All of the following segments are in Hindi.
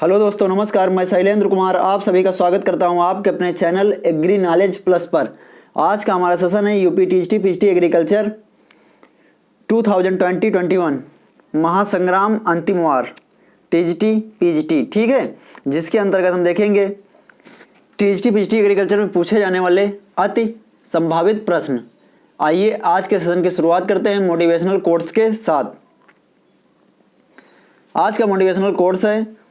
हेलो दोस्तों, नमस्कार। मैं शैलेंद्र कुमार आप सभी का स्वागत करता हूं आपके अपने चैनल एग्री नॉलेज प्लस पर। आज का हमारा सेशन है यूपी टीजीटी पीजीटी एग्रीकल्चर 2020-21 महासंग्राम अंतिम वार टीजीटी पीजीटी, ठीक है, जिसके अंतर्गत हम देखेंगे टीजीटी पीजीटी एग्रीकल्चर में पूछे जाने वाले अति संभावित प्रश्न। आइए आज के सेशन की शुरुआत करते हैं मोटिवेशनल कोट्स के साथ। आज का मोटिवेशनल कोट्स है,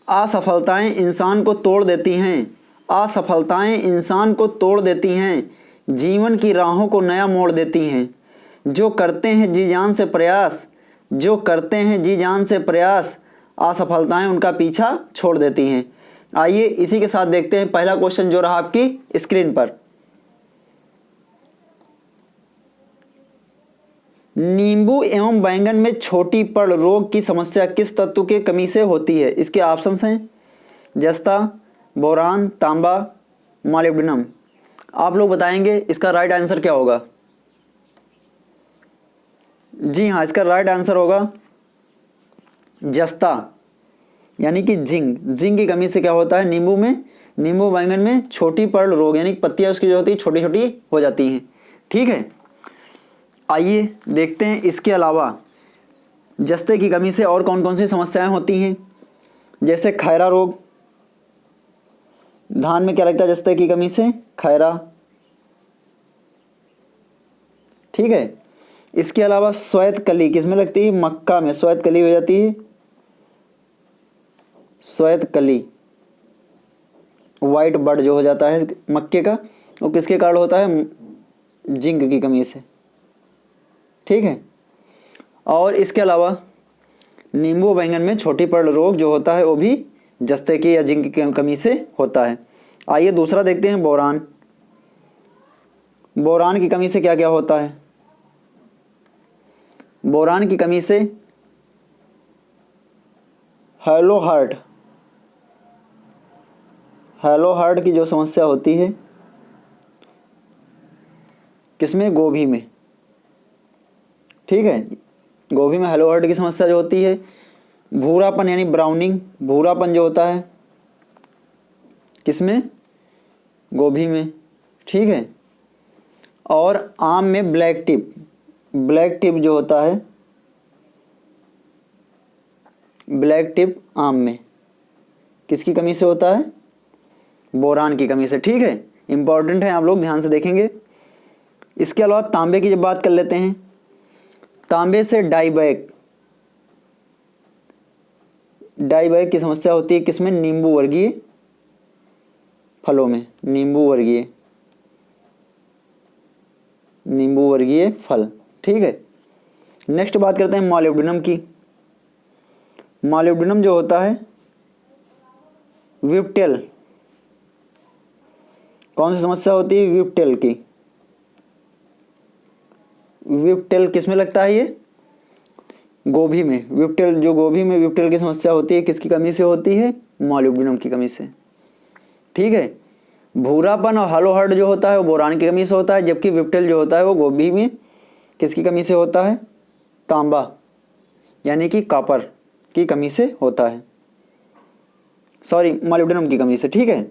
असफलताएं इंसान को तोड़ देती हैं। असफलताएं इंसान को तोड़ देती हैं, जीवन की राहों को नया मोड़ देती हैं। जो करते हैं जी जान से प्रयास, जो करते हैं जी जान से प्रयास, असफलताएं उनका पीछा छोड़ देती हैं। आइए इसी के साथ देखते हैं पहला क्वेश्चन जो रहा आपकी स्क्रीन पर। नींबू एवं बैंगन में छोटी पड़ रोग की समस्या किस तत्व के कमी से होती है? इसके ऑप्शंस हैं जस्ता, बोरान, तांबा, मॉलिब्डेनम। आप लोग बताएंगे इसका राइट आंसर क्या होगा। जी हाँ, इसका राइट आंसर होगा जस्ता, यानी कि जिंक। जिंक की कमी से क्या होता है नींबू में, नींबू बैंगन में छोटी पड़ रोग, यानी पत्तियां उसकी जो होती है छोटी छोटी हो जाती हैं। ठीक है, आइए देखते हैं इसके अलावा जस्ते की कमी से और कौन कौन सी समस्याएं होती हैं। जैसे खैरा रोग, धान में क्या लगता है जस्ते की कमी से? खैरा। ठीक है, इसके अलावा श्वेत कली किस में लगती है? मक्का में श्वेत कली हो जाती है, श्वेत कली, वाइट बर्ड जो हो जाता है मक्के का, वो किसके कारण होता है? जिंक की कमी से। ठीक है, और इसके अलावा नींबू बैंगन में छोटी पड़ रोग जो होता है वो भी जस्ते की या जिंक की कमी से होता है। आइए दूसरा देखते हैं बोरान। बोरान की कमी से क्या क्या होता है? बोरान की कमी से हेलो हार्ट की जो समस्या होती है किसमें? गोभी में। ठीक है, गोभी में हेलो हार्ट की समस्या जो होती है। भूरापन यानी ब्राउनिंग, भूरापन जो होता है किसमें? गोभी में। ठीक है, और आम में ब्लैक टिप जो होता है, ब्लैक टिप आम में किसकी कमी से होता है? बोरान की कमी से। ठीक है, इंपॉर्टेंट है, आप लोग ध्यान से देखेंगे। इसके अलावा तांबे की जब बात कर लेते हैं, तांबे से डाइबैक की समस्या होती है किसमें? नींबू वर्गीय फलों में, नींबू वर्गीय फल। ठीक है, नेक्स्ट बात करते हैं मॉलिब्डेनम की। मॉलिब्डेनम जो होता है विप्टेल, कौन सी समस्या होती है? विप्टेल की। विप्टेल किस में लगता है? ये गोभी में। विप्टेल जो गोभी में विप्टेल की समस्या होती है किसकी कमी से होती है? मॉलिब्डेनम की कमी से। ठीक है, भूरापन और हेलो हार्ट जो होता है वो बोरान की कमी से होता है, जबकि विप्टेल जो होता है वो गोभी में किसकी कमी से होता है? तांबा यानी कि कॉपर की कमी से होता है, सॉरी मॉलिब्डेनम की कमी से। ठीक है,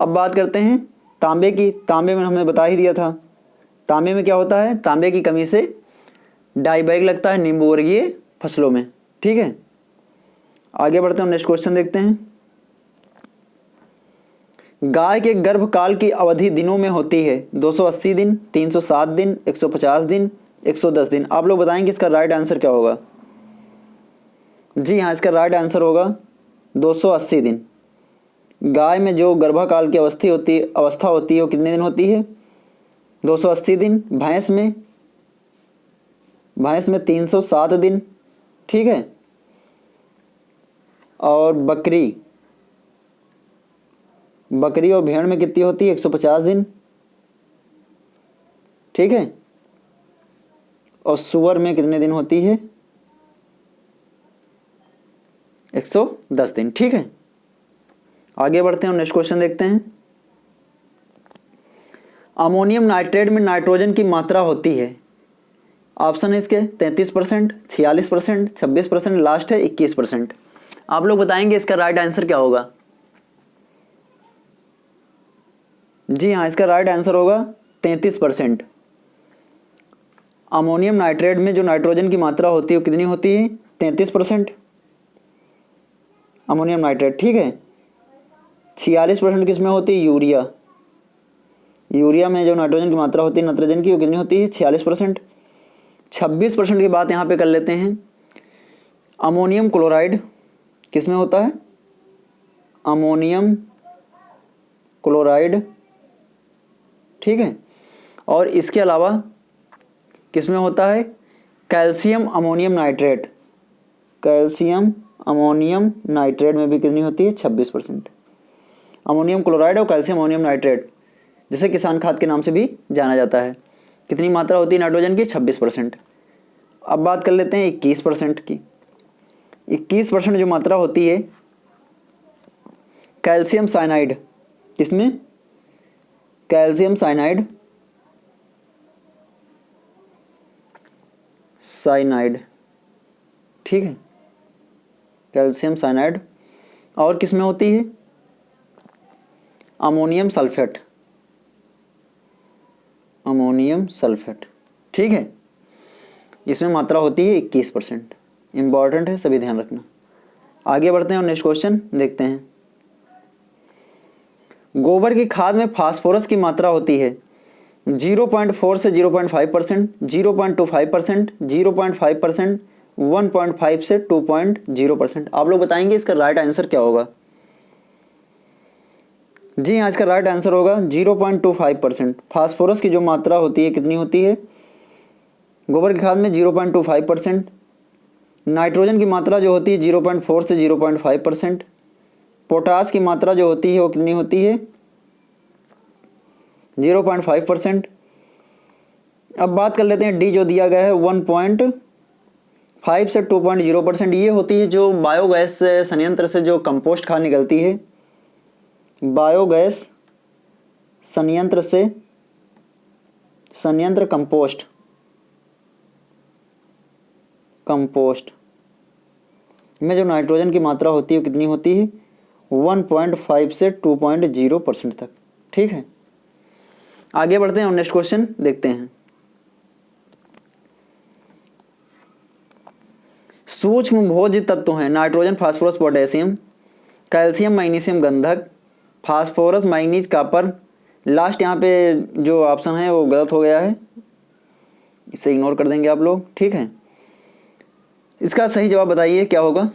अब बात करते हैं तांबे की। तांबे में हमने बता ही दिया था, तांबे में क्या होता है? तांबे की कमी से डाइबैक लगता है नींबू वर्गीय फसलों में। ठीक है, आगे बढ़ते हैं, नेक्स्ट क्वेश्चन देखते हैं। गाय के गर्भकाल की अवधि दिनों में होती है 280 दिन, 307 दिन, 150 दिन, 110 दिन। आप लोग बताएंगे इसका राइट आंसर क्या होगा। जी हाँ, इसका राइट आंसर होगा 280 दिन। गाय में जो गर्भकाल की अवस्था होती है वो कितने दिन होती है? 280 दिन। भैंस में 307 दिन। ठीक है, और बकरी और भेड़ में कितनी होती है? 150 दिन। ठीक है, और सुअर में कितने दिन होती है? 110 दिन। ठीक है, आगे बढ़ते हैं, नेक्स्ट क्वेश्चन देखते हैं। अमोनियम नाइट्रेट में नाइट्रोजन की मात्रा होती है, ऑप्शन है इसके 33%, 46%, 26%, लास्ट है 21%। आप लोग बताएंगे इसका राइट आंसर क्या होगा। जी हाँ, इसका राइट आंसर होगा 33%। अमोनियम नाइट्रेट में जो नाइट्रोजन की मात्रा होती है वो कितनी होती है, 33% अमोनियम नाइट्रेट, ठीक है। 46% किस में होती है, यूरिया। यूरिया में जो नाइट्रोजन की मात्रा होती है नाइट्रोजन की वो कितनी होती है, 46%। 26% की बात यहाँ पे कर लेते हैं। अमोनियम क्लोराइड किस में होता है, अमोनियम क्लोराइड, ठीक है। और इसके अलावा किस में होता है, calcium ammonium nitrate. Calcium ammonium nitrate में भी कितनी होती है, 26%। अमोनियम क्लोराइड और कैल्शियम अमोनियम नाइट्रेट जिसे किसान खाद के नाम से भी जाना जाता है, कितनी मात्रा होती है नाइट्रोजन की, 26%। अब बात कर लेते हैं 21% की। 21% जो मात्रा होती है कैल्शियम साइनाइड, किसमें, कैल्शियम साइनाइड, ठीक है, कैल्शियम साइनाइड। और किस में होती है, अमोनियम सल्फेट, अमोनियम सल्फेट, ठीक है। इसमें मात्रा होती है 21%। इंपॉर्टेंट है, सभी ध्यान रखना। आगे बढ़ते हैं और नेक्स्ट क्वेश्चन देखते हैं। गोबर की खाद में फास्फोरस की मात्रा होती है 0.4 से 0.5%, 0.25%, 0.5%, 1.5 से 2.0%। आप लोग बताएंगे इसका राइट आंसर क्या होगा। जी हाँ, इसका राइट आंसर होगा 0.25%। फास्फोरस की जो मात्रा होती है कितनी होती है गोबर की खाद में, 0.25%। नाइट्रोजन की मात्रा जो होती है 0.4 से 0.5%। पोटास की मात्रा जो होती है वो कितनी होती है, 0.5%। अब बात कर लेते हैं डी जो दिया गया है 1.5 से 2.0%। ये होती है जो बायोगैस संयंत्र से जो कंपोस्ट खाद निकलती है, बायोगैस संयंत्र से, संयंत्र कंपोस्ट में जो नाइट्रोजन की मात्रा होती है वो कितनी होती है, 1.5 से 2.0% तक, ठीक है। आगे बढ़ते हैं और नेक्स्ट क्वेश्चन देखते हैं। सूक्ष्म भोज्य तत्व हैं nitrogen, phosphorus, potassium, calcium, magnesium, गंधक, फास्फोरस, मैग्नीज, कॉपर। लास्ट यहाँ पे जो ऑप्शन है वो गलत हो गया है, इसे इग्नोर कर देंगे आप लोग, ठीक है। इसका सही जवाब बताइए क्या होगा।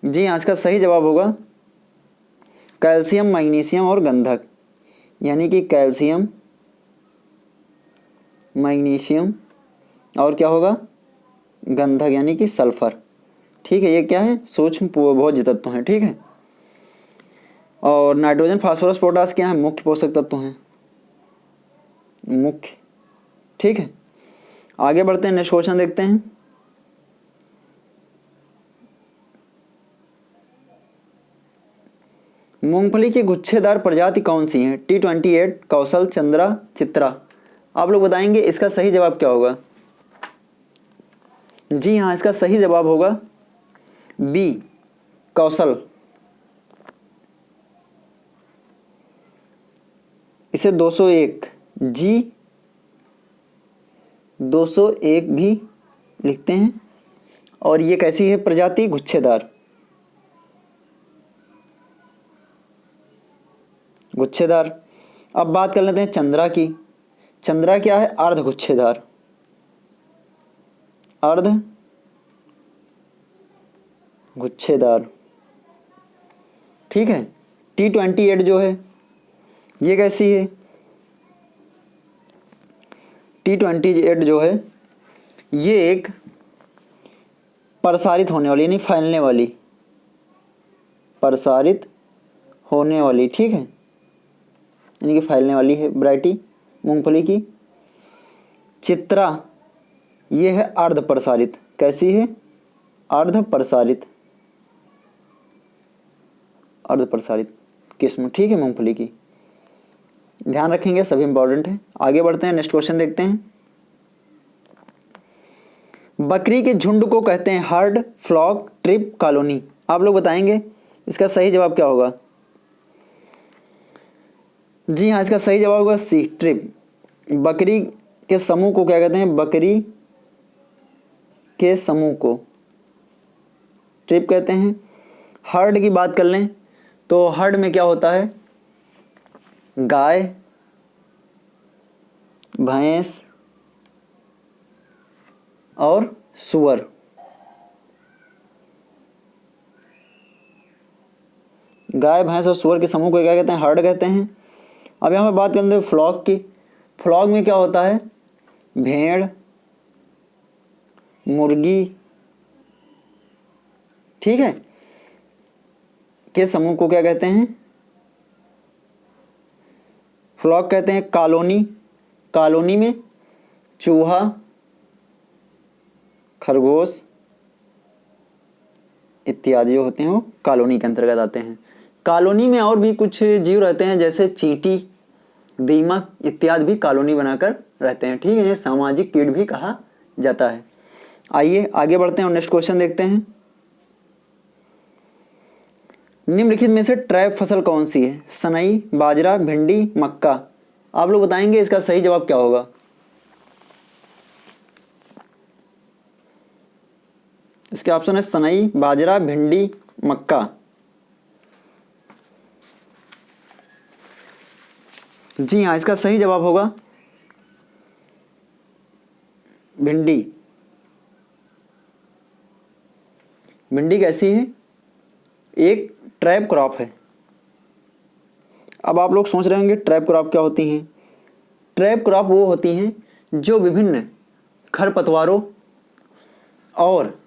जी हाँ, इसका सही जवाब होगा कैल्शियम, मैग्नीशियम और गंधक, यानी कि कैल्शियम, मैग्नीशियम और क्या होगा, गंधक यानी कि सल्फर, ठीक है। ये क्या है, सूक्ष्म भोज्य तत्व हैं, ठीक है। और नाइट्रोजन, फास्फोरस, पोटास क्या है, मुख्य पोषक तत्व हैं, मुख्य, ठीक है। आगे बढ़ते हैं, नेक्स्ट क्वेश्चन देखते हैं। मूंगफली की गुच्छेदार प्रजाति कौन सी है, T28, कौशल, चंद्रा, चित्रा। आप लोग बताएंगे इसका सही जवाब क्या होगा। जी हाँ, इसका सही जवाब होगा बी, कौशल। इसे 201 जी 201 भी लिखते हैं। और ये कैसी है प्रजाति, गुच्छेदार, गुच्छेदार। अब बात कर लेते हैं चंद्रा की। चंद्रा क्या है, अर्ध गुच्छेदार, अर्ध गुच्छेदार, ठीक है। T28 जो है ये कैसी है, T28 जो है ये एक प्रसारित होने वाली, यानी फैलने वाली, प्रसारित होने वाली, ठीक है, यानी कि फैलने वाली है वैरायटी मूंगफली की। चित्रा ये है अर्ध प्रसारित, कैसी है, अर्ध प्रसारित, अर्ध प्रसारित किस्म, ठीक है, मूंगफली की। ध्यान रखेंगे, सभी इंपॉर्टेंट है। आगे बढ़ते हैं, नेक्स्ट क्वेश्चन देखते हैं। बकरी के झुंड को कहते हैं हर्ड, फ्लॉक, ट्रिप, कॉलोनी। आप लोग बताएंगे इसका सही जवाब क्या होगा। जी हाँ, इसका सही जवाब होगा सी, ट्रिप। बकरी के समूह को क्या कहते हैं, बकरी के समूह को ट्रिप कहते हैं। हर्ड की बात कर लें तो हर्ड में क्या होता है, गाय, भैंस और सूअर। गाय, भैंस और सूअर के समूह को क्या कहते हैं, हर्ड कहते हैं। अब यहाँ पर बात करते हैं फ्लॉक की। फ्लॉक में क्या होता है, भेड़, मुर्गी, ठीक है, के समूह को क्या कहते हैं, फ्लॉक कहते हैं। कॉलोनी, कॉलोनी में चूहा, खरगोश इत्यादि जो होते हैं वो कॉलोनी के अंतर्गत आते हैं। कॉलोनी में और भी कुछ जीव रहते हैं जैसे चींटी, दीमक इत्यादि भी कॉलोनी बनाकर रहते हैं, ठीक है। इन्हें सामाजिक कीट भी कहा जाता है। आइए आगे बढ़ते हैं और नेक्स्ट क्वेश्चन देखते हैं। निम्नलिखित में से ट्रैप फसल कौन सी है, सनई, बाजरा, भिंडी, मक्का। आप लोग बताएंगे इसका सही जवाब क्या होगा। इसके ऑप्शन है सनई, बाजरा, भिंडी, मक्का। जी हाँ, इसका सही जवाब होगा भिंडी। भिंडी कैसी है, एक ट्रैप क्रॉप है। अब आप लोग सोच रहे होंगे ट्रैप क्रॉप क्या होती हैं। ट्रैप क्रॉप वो होती हैं जो विभिन्न खरपतवारों और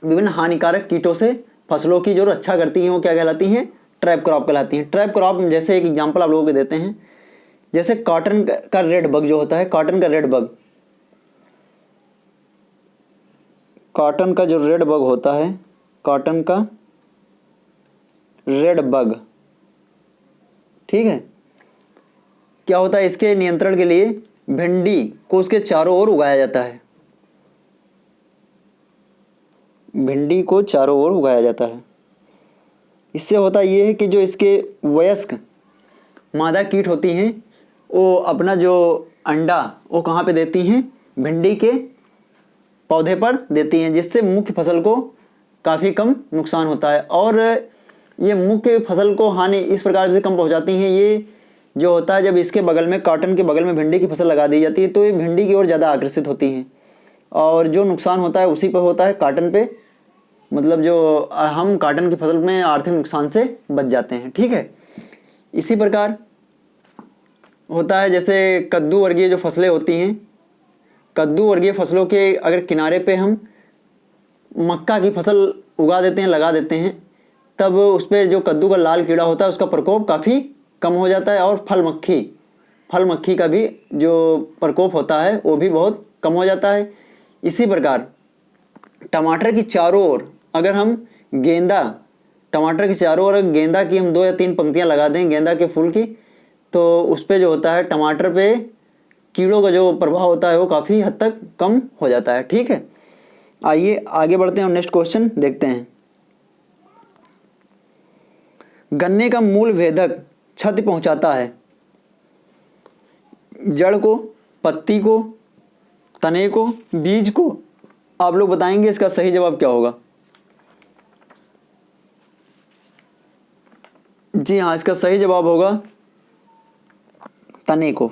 विभिन्न हानिकारक कीटों से फसलों की जो रक्षा करती हैं वो क्या कहलाती हैं, ट्रैप क्रॉप कहलाती हैं। ट्रैप क्रॉप जैसे एक एग्जांपल आप लोगों को देते हैं, जैसे कॉटन का रेड बग जो होता है, कॉटन का रेड बग, कॉटन का जो रेड बग होता है, कॉटन का रेड बग, ठीक है, क्या होता है, इसके नियंत्रण के लिए भिंडी को उसके चारों ओर उगाया जाता है। भिंडी को चारों ओर उगाया जाता है। इससे होता ये है कि जो इसके वयस्क मादा कीट होती हैं वो अपना जो अंडा वो कहाँ पे देती हैं, भिंडी के पौधे पर देती हैं, जिससे मुख्य फसल को काफ़ी कम नुकसान होता है। और ये मुख्य फसल को हानि इस प्रकार से कम पहुंचाती हैं, ये जो होता है जब इसके बगल में, कॉटन के बगल में भिंडी की फसल लगा दी जाती है तो ये भिंडी की ओर ज़्यादा आकर्षित होती हैं और जो नुकसान होता है उसी पर होता है, कॉटन पे, मतलब जो हम कॉटन की फसल में आर्थिक नुकसान से बच जाते हैं, ठीक है। इसी प्रकार होता है जैसे कद्दू वर्गीय जो फसलें होती हैं, कद्दू वर्गीय फसलों के अगर किनारे पे हम मक्का की फसल उगा देते हैं, लगा देते हैं, तब उस पर जो कद्दू का लाल कीड़ा होता है उसका प्रकोप काफ़ी कम हो जाता है और फल मक्खी का भी जो प्रकोप होता है वो भी बहुत कम हो जाता है। इसी प्रकार टमाटर की चारों ओर अगर हम टमाटर के चारों ओर गेंदा की हम 2 या 3 पंक्तियां लगा दें गेंदा के फूल की, तो उस पर जो होता है टमाटर पे कीड़ों का जो प्रभाव होता है वो काफ़ी हद तक कम हो जाता है, ठीक है। आइए आगे बढ़ते हैं और नेक्स्ट क्वेश्चन देखते हैं। गन्ने का मूल भेदक क्षति पहुंचाता है, जड़ को, पत्ती को, तने को, बीज को। आप लोग बताएंगे इसका सही जवाब क्या होगा। जी हाँ, इसका सही जवाब होगा तने को।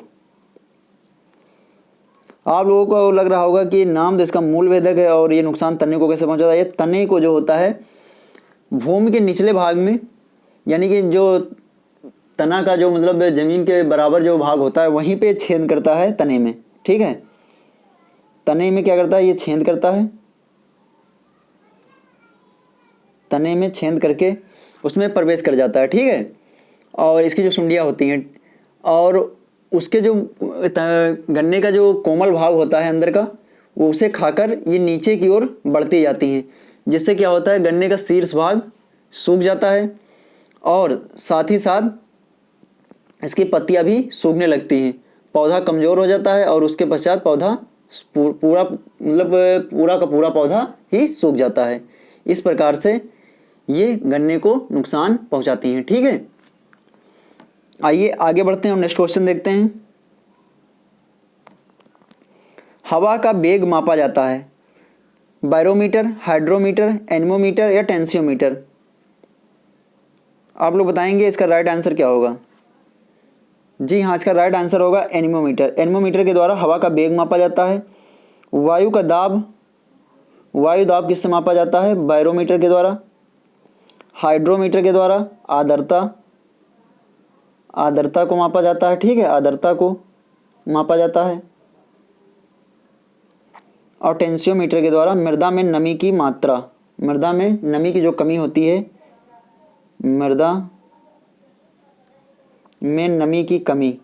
आप लोगों को लग रहा होगा कि नाम तो इसका मूल भेदक है और ये नुकसान तने को कैसे पहुंचाता है। ये तने को जो होता है भूमि के निचले भाग में, यानी कि जो तना का जो मतलब जमीन के बराबर जो भाग होता है वहीं पे छेद करता है तने में, ठीक है। तने में क्या करता है, ये छेद करता है, तने में छेद करके उसमें प्रवेश कर जाता है, ठीक है। और इसकी जो सुंडियाँ होती हैं और उसके जो गन्ने का जो कोमल भाग होता है अंदर का, वो उसे खाकर ये नीचे की ओर बढ़ती जाती हैं, जिससे क्या होता है गन्ने का शीर्ष भाग सूख जाता है और साथ ही साथ इसकी पत्तियां भी सूखने लगती हैं, पौधा कमज़ोर हो जाता है और उसके पश्चात पौधा पूरा का पूरा पौधा ही सूख जाता है। इस प्रकार से ये गन्ने को नुकसान पहुंचाती हैं। ठीक है, आइए आगे बढ़ते हैं और नेक्स्ट क्वेश्चन देखते हैं। हवा का वेग मापा जाता है बैरोमीटर, हाइड्रोमीटर, एनेमोमीटर या टेंसियोमीटर। आप लोग बताएंगे इसका राइट आंसर क्या होगा। जी हाँ, इसका राइट आंसर होगा एनेमोमीटर। एनेमोमीटर के द्वारा हवा का वेग मापा जाता है। वायु का दाब, वायु दाब किससे मापा जाता है? बैरोमीटर के द्वारा। हाइड्रोमीटर के द्वारा आर्द्रता, आर्द्रता को मापा जाता है। ठीक है, आर्द्रता को मापा जाता है। और टेंसियोमीटर के द्वारा मृदा में नमी की मात्रा, मृदा में नमी की जो कमी होती है, मृदा में नमी की कमी,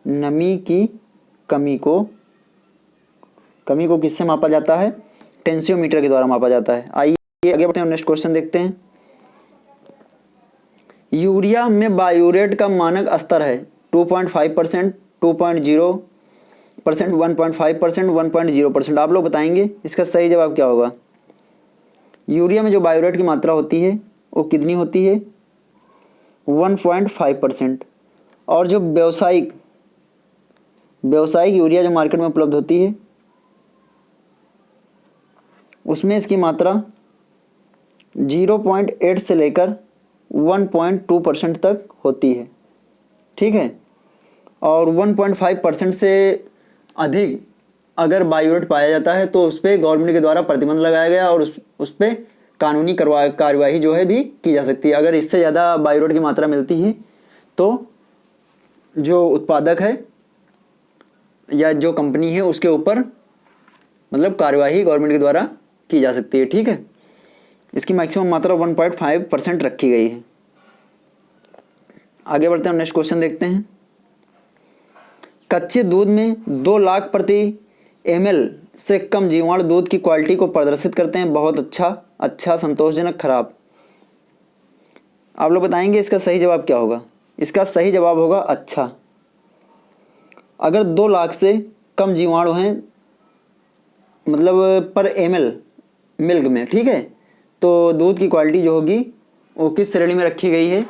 नमी की कमी को किससे मापा जाता है? टेंसियोमीटर के द्वारा मापा जाता है। आइए आगे बढ़ते हैं, नेक्स्ट क्वेश्चन देखते हैं। यूरिया में बायोरेट का मानक स्तर है 2.5%, 2.0%, 1.5%, 1.0%। आप लोग बताएंगे इसका सही जवाब क्या होगा। यूरिया में जो बायोरेट की मात्रा होती है वो कितनी होती है? 1.5%। और जो व्यावसायिक यूरिया जो मार्केट में उपलब्ध होती है उसमें इसकी मात्रा 0.8 से लेकर 1.2% तक होती है। ठीक है, और 1.5% से अधिक अगर बायोरेट पाया जाता है तो उस पर गवर्नमेंट के द्वारा प्रतिबंध लगाया गया और उस पर कानूनी कार्यवाही जो है भी की जा सकती है। अगर इससे ज़्यादा बायोरेट की मात्रा मिलती है तो जो उत्पादक है या जो कंपनी है उसके ऊपर मतलब कार्यवाही गवर्नमेंट के द्वारा की जा सकती है। ठीक है, इसकी मैक्सिमम मात्रा 1.5% रखी गई है। आगे बढ़ते हैं, नेक्स्ट क्वेश्चन देखते हैं। कच्चे दूध में 2 लाख प्रति ml से कम जीवाणु दूध की क्वालिटी को प्रदर्शित करते हैं। बहुत अच्छा, संतोषजनक, खराब। आप लोग बताएंगे इसका सही जवाब क्या होगा। इसका सही जवाब होगा अच्छा। अगर 2 लाख से कम जीवाणु हैं मतलब पर ml मिल्क में, ठीक है, तो दूध की क्वालिटी जो होगी वो किस श्रेणी में रखी गई है?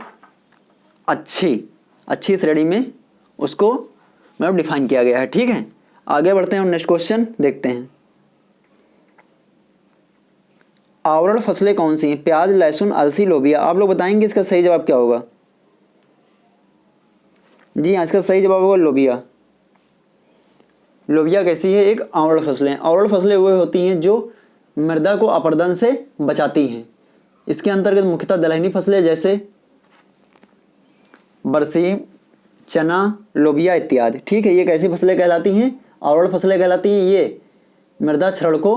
अच्छी श्रेणी में उसको मतलब डिफाइन किया गया है। ठीक है, आगे बढ़ते हैं और नेक्स्ट क्वेश्चन देखते हैं। आवरण फसलें कौन सी हैं? प्याज, लहसुन, अलसी, लोबिया। आप लोग बताएंगे इसका सही जवाब क्या होगा। जी हाँ, इसका सही जवाब होगा लोबिया। लोबिया कैसी है? एक आवरण फसलें। आवरण फसलें वो होती हैं जो मृदा को अपरदन से बचाती हैं। इसके अंतर्गत मुख्यतः दलहनी फसलें जैसे बरसीम, चना, लोबिया इत्यादि। ठीक है, ये कैसी फसलें कहलाती हैं? आवरण फसलें कहलाती हैं। ये मृदा क्षरण को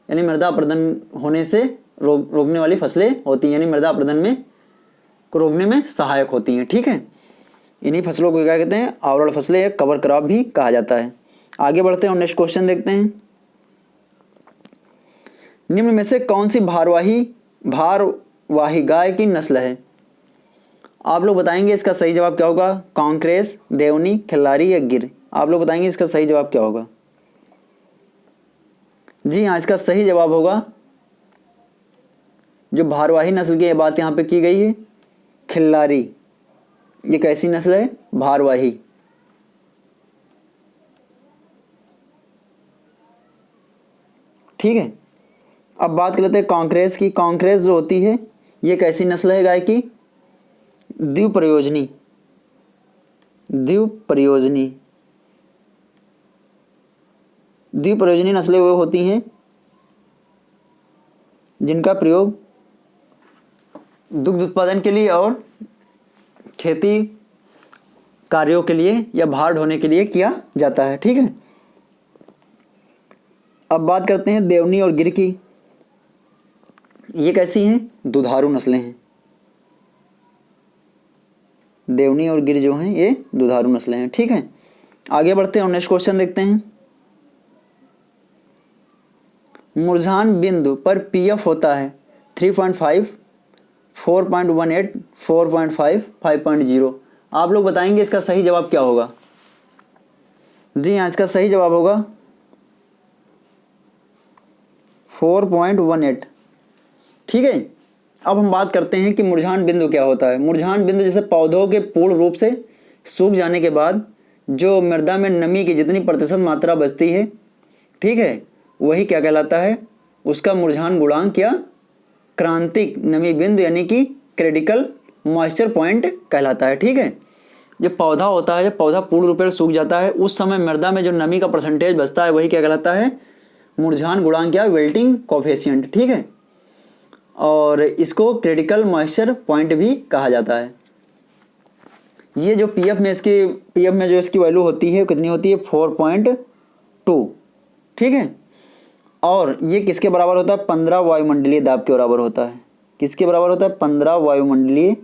यानी मृदा अपरदन होने से रोकने वाली फसलें होती हैं, यानी मृदा अपरदन में को रोकने में सहायक होती हैं। ठीक है, इन्हीं फसलों को क्या कहते हैं? आवरण फसलें या कवर क्रॉप भी कहा जाता है। आगे बढ़ते हैं और नेक्स्ट क्वेश्चन देखते हैं। निम्न में से कौन सी भारवाही गाय की नस्ल है? आप लोग बताएंगे इसका सही जवाब क्या होगा। कांकरेज, देवनी, खिल्लारी या गिर। आप लोग बताएंगे इसका सही जवाब क्या होगा। जी हाँ, इसका सही जवाब होगा जो भारवाही नस्ल की बात यहाँ पे की गई है, खिल्लारी। ये कैसी नस्ल है? भारवाही। ठीक है, अब बात कर लेते हैं कांकरेज की। कांकरेज जो होती है ये कैसी नस्ल है गाय की? द्विप्रयोजनी। द्विप्रयोजनी नस्लें वो होती हैं जिनका प्रयोग दुग्ध उत्पादन के लिए और खेती कार्यों के लिए या भार ढोने के लिए किया जाता है। ठीक है, अब बात करते हैं देवनी और गिर की। ये कैसी हैं? दुधारू नस्लें हैं। देवनी और गिर जो हैं ये दुधारू नस्लें हैं। ठीक है, आगे बढ़ते हैं और नेक्स्ट क्वेश्चन देखते हैं। मुरझान बिंदु पर पीएफ होता है 3.5, 4.18, 4.5, 5.0। आप लोग बताएंगे इसका सही जवाब क्या होगा। जी हाँ, इसका सही जवाब होगा 4.18। ठीक है। अब हम बात करते हैं कि मुरझान बिंदु क्या होता है। मुरझान बिंदु जैसे पौधों के पूर्ण रूप से सूख जाने के बाद जो मृदा में नमी की जितनी प्रतिशत मात्रा बचती है, ठीक है, वही क्या कहलाता है, उसका मुरझान गुणांक या क्रांतिक नमी बिंदु यानी कि क्रिटिकल मॉइस्चर पॉइंट कहलाता है। ठीक है। जो पौधा होता है, जब पौधा पूर्ण रूप से सूख जाता है उस समय मृदा में जो नमी का परसेंटेज बचता है वही क्या कहलाता है, मुरझान गुणांक या विल्टिंग कोफिशिएंट। ठीक है। और इसको क्रिटिकल मॉइस्चर पॉइंट भी कहा जाता है। ये जो पीएफ में जो इसकी वैल्यू होती है कितनी होती है, 4.2। ठीक है। और ये किसके बराबर होता है, 15 वायुमंडलीय दाब के बराबर होता है। किसके बराबर होता है, 15 वायुमंडलीय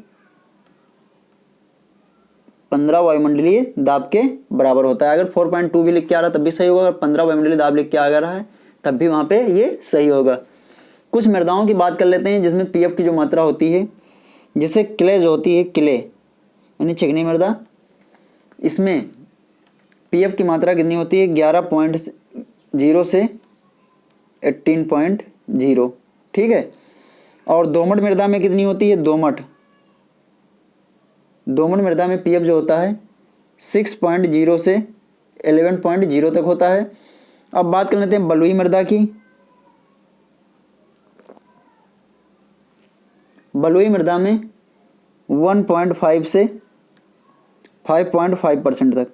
दाब के बराबर होता है। अगर 4.2 भी लिख के आ रहा है तब भी सही होगा, अगर 15 वायुमंडलीय दाब लिख के आ रहा है तब भी वहाँ पे ये सही होगा। कुछ मृदाओं की बात कर लेते हैं जिसमें पीएफ की जो मात्रा होती है, जैसे क्ले जो होती है, क्ले यानी चिकनी मृदा, इसमें पीएफ की मात्रा कितनी होती है, 11.0 से 18.0। ठीक है। और दोमट मृदा में कितनी होती है, दोमट मृदा में पीएफ जो होता है 6.0 से 11.0 तक होता है। अब बात कर लेते हैं बलुई मृदा की। बलुई मृदा में 1.5 से 5.5% तक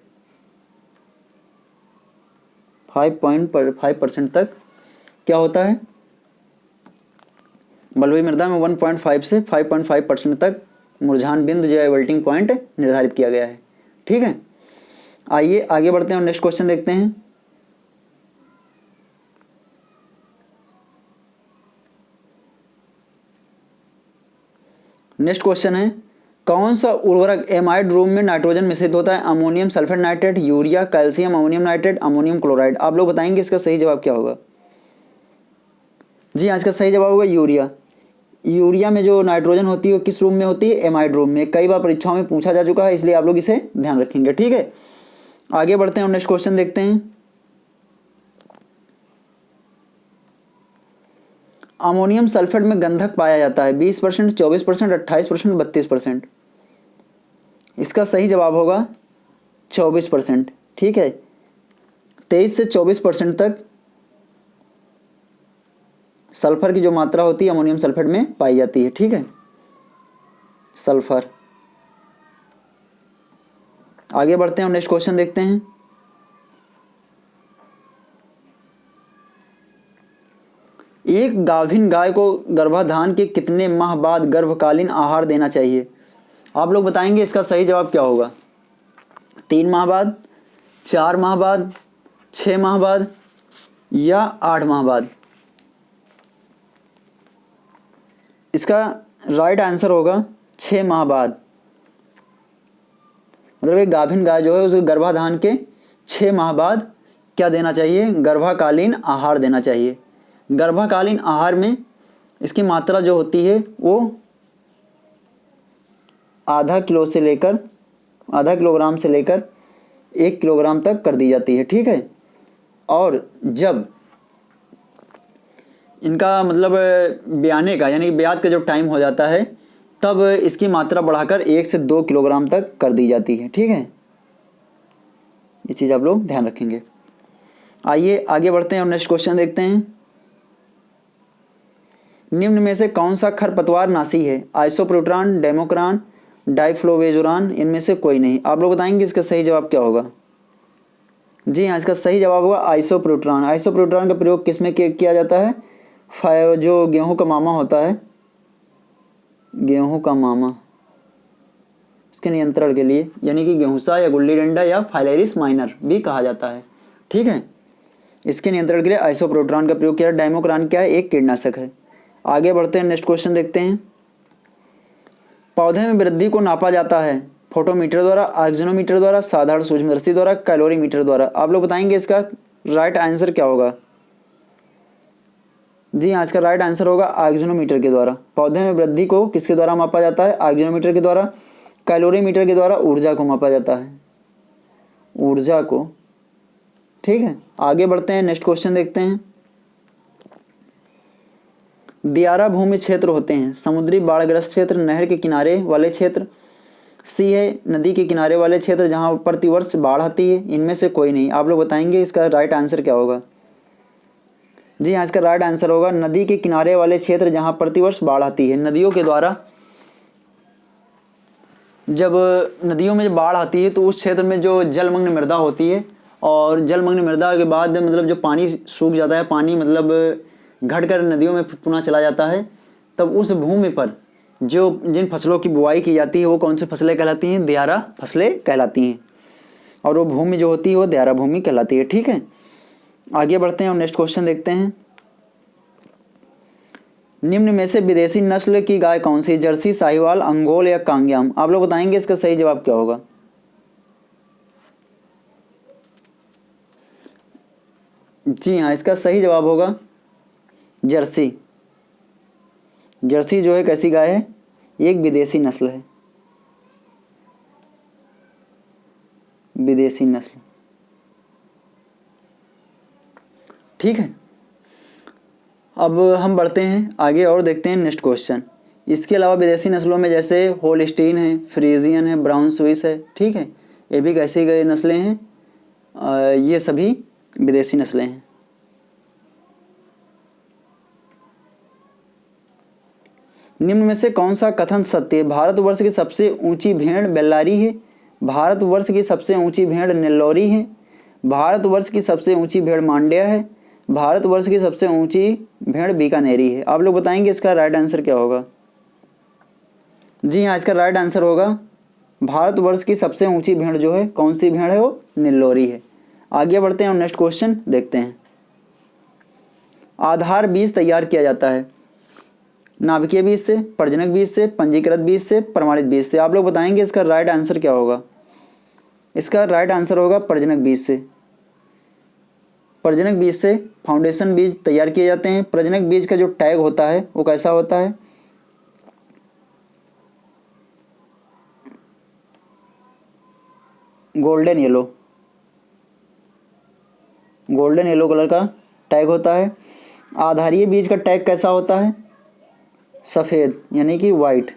5.5% तक क्या होता है, बलुई मृदा में 1.5 से 5.5% तक मुरझान बिंदु जो है विल्टिंग पॉइंट निर्धारित किया गया है। ठीक है। आइए आगे बढ़ते हैं और नेक्स्ट क्वेश्चन देखते हैं। नेक्स्ट क्वेश्चन है, कौन सा उर्वरक एमाइड रूम में नाइट्रोजन मिश्रित होता है, ammonium sulphate nitrate, urea, calcium ammonium nitrate, ammonium chloride. आप लोग बताएंगे इसका सही जवाब क्या होगा। जी आज का सही जवाब होगा यूरिया। यूरिया में जो नाइट्रोजन होती है वो किस रूम में होती है, एमाइड रूम में। कई बार परीक्षाओं में पूछा जा चुका है, इसलिए आप लोग इसे ध्यान रखेंगे। ठीक है। आगे बढ़ते हैं और नेक्स्ट क्वेश्चन देखते हैं। अमोनियम सल्फेट में गंधक पाया जाता है 20%, 24%, 28%, 32%। इसका सही जवाब होगा 24%। ठीक है। 23 से 24% तक सल्फर की जो मात्रा होती है अमोनियम सल्फेट में पाई जाती है। ठीक है, सल्फर। आगे बढ़ते हैं और नेक्स्ट क्वेश्चन देखते हैं। एक गाभिन गाय को गर्भाधान के कितने माह बाद गर्भकालीन आहार देना चाहिए। आप लोग बताएंगे इसका सही जवाब क्या होगा, 3 माह बाद, 4 माह बाद, 6 माह बाद या 8 माह बाद। इसका राइट आंसर होगा 6 माह बाद। मतलब एक गाभिन गाय जो है उसे गर्भाधान के 6 माह बाद क्या देना चाहिए, गर्भकालीन आहार देना चाहिए। गर्भकालीन आहार में इसकी मात्रा जो होती है वो आधा किलोग्राम से लेकर 1 किलोग्राम तक कर दी जाती है। ठीक है। और जब इनका मतलब ब्याने का यानी ब्यात का जब टाइम हो जाता है तब इसकी मात्रा बढ़ाकर 1 से 2 किलोग्राम तक कर दी जाती है। ठीक है, ये चीज़ आप लोग ध्यान रखेंगे। आइए आगे बढ़ते हैं और नेक्स्ट क्वेश्चन देखते हैं। निम्न में से कौन सा खरपतवार नाशी है, आइसोप्रोट्रान, डेमोक्रान, डाइफ्लोवेजुरान, इनमें से कोई नहीं। आप लोग बताएंगे इसका सही जवाब क्या होगा। जी हाँ, इसका सही जवाब होगा आइसोप्रोट्रान। आइसोप्रोट्रान का प्रयोग किस में किया जाता है, जो गेहूं का मामा होता है, गेहूं का मामा, उसके नियंत्रण के लिए, यानी कि गेहूंसा या गुल्ली डंडा या फाइलेरिस माइनर भी कहा जाता है। ठीक है, इसके नियंत्रण के लिए आइसोप्रोट्रान का प्रयोग किया। डाइमोक्रान क्या है, एक कीटनाशक है। आगे बढ़ते हैं, नेक्स्ट क्वेश्चन देखते हैं। पौधे में वृद्धि को नापा जाता है फोटोमीटर द्वारा, ऑक्सीजनोमीटर द्वारा, साधारण सूक्ष्मदर्शी द्वारा, कैलोरीमीटर द्वारा। आप लोग बताएंगे इसका राइट आंसर क्या होगा। जी हाँ, इसका राइट आंसर होगा ऑक्सीजनोमीटर के द्वारा। पौधे में वृद्धि को किसके द्वारा मापा जाता है, ऑक्सीजनोमीटर के द्वारा। कैलोरीमीटर के द्वारा ऊर्जा को मापा जाता है, ऊर्जा को। ठीक है, आगे बढ़ते हैं, नेक्स्ट क्वेश्चन देखते हैं। दियारा भूमि क्षेत्र होते हैं, समुद्री बाढ़ग्रस्त क्षेत्र, नहर के किनारे वाले क्षेत्र। सी है नदी के किनारे वाले क्षेत्र जहाँ प्रतिवर्ष बाढ़ आती है। इनमें से कोई नहीं। आप लोग बताएंगे इसका राइट आंसर क्या होगा। जी हाँ, इसका राइट आंसर होगा नदी के किनारे वाले क्षेत्र जहाँ प्रतिवर्ष बाढ़ आती है। नदियों के द्वारा जब नदियों में जब बाढ़ आती है तो उस क्षेत्र में जो जलमग्न मृदा होती है, और जलमग्न मृदा के बाद मतलब जो पानी सूख जाता है, पानी मतलब घट कर नदियों में पुनः चला जाता है, तब उस भूमि पर जो जिन फसलों की बुआई की जाती है वो कौन सी फसलें कहलाती हैं, दियारा फसलें कहलाती हैं। और वो भूमि जो होती है वो दियारा भूमि कहलाती है। ठीक है, आगे बढ़ते हैं और नेक्स्ट क्वेश्चन देखते हैं। निम्न में से विदेशी नस्ल की गाय कौन सी, जर्सी, साहिवाल, अंगोल या कांग्याम। आप लोग बताएंगे इसका सही जवाब क्या होगा। जी हाँ, इसका सही जवाब होगा जर्सी। जर्सी जो है कैसी गाय है, ये एक विदेशी नस्ल है, विदेशी नस्ल। ठीक है, अब हम बढ़ते हैं आगे और देखते हैं नेक्स्ट क्वेश्चन। इसके अलावा विदेशी नस्लों में जैसे होल्स्टीन है, फ्रीजियन है, ब्राउन स्विस है। ठीक है, ये भी कैसी गई नस्लें हैं, ये सभी विदेशी नस्लें हैं। निम्न में से कौन सा कथन सत्य है। भारतवर्ष की सबसे ऊंची भेड़ बेल्लारी है, भारतवर्ष की सबसे ऊंची भेड़ नेल्लौरी है, भारतवर्ष की सबसे ऊंची भेड़ मांड्या है, भारतवर्ष की सबसे ऊंची भेड़ बीकानेरी है। आप लोग बताएंगे इसका राइट आंसर क्या होगा। जी हाँ, इसका राइट आंसर होगा भारतवर्ष की सबसे ऊंची भेड़ जो है कौन सी भेड़ है, वो नेल्लौरी है। आगे बढ़ते हैं और नेक्स्ट क्वेश्चन देखते हैं। आधार बीज तैयार किया जाता है नाभिकीय बीज से, प्रजनक बीज से, पंजीकृत बीज से, प्रमाणित बीज से। आप लोग बताएंगे इसका राइट आंसर क्या होगा। इसका राइट आंसर होगा प्रजनक बीज से। प्रजनक बीज से फाउंडेशन बीज तैयार किए जाते हैं। प्रजनक बीज का जो टैग होता है वो कैसा होता है, golden yellow, golden yellow colour का टैग होता है। आधारीय बीज का टैग कैसा होता है, सफ़ेद यानी कि वाइट।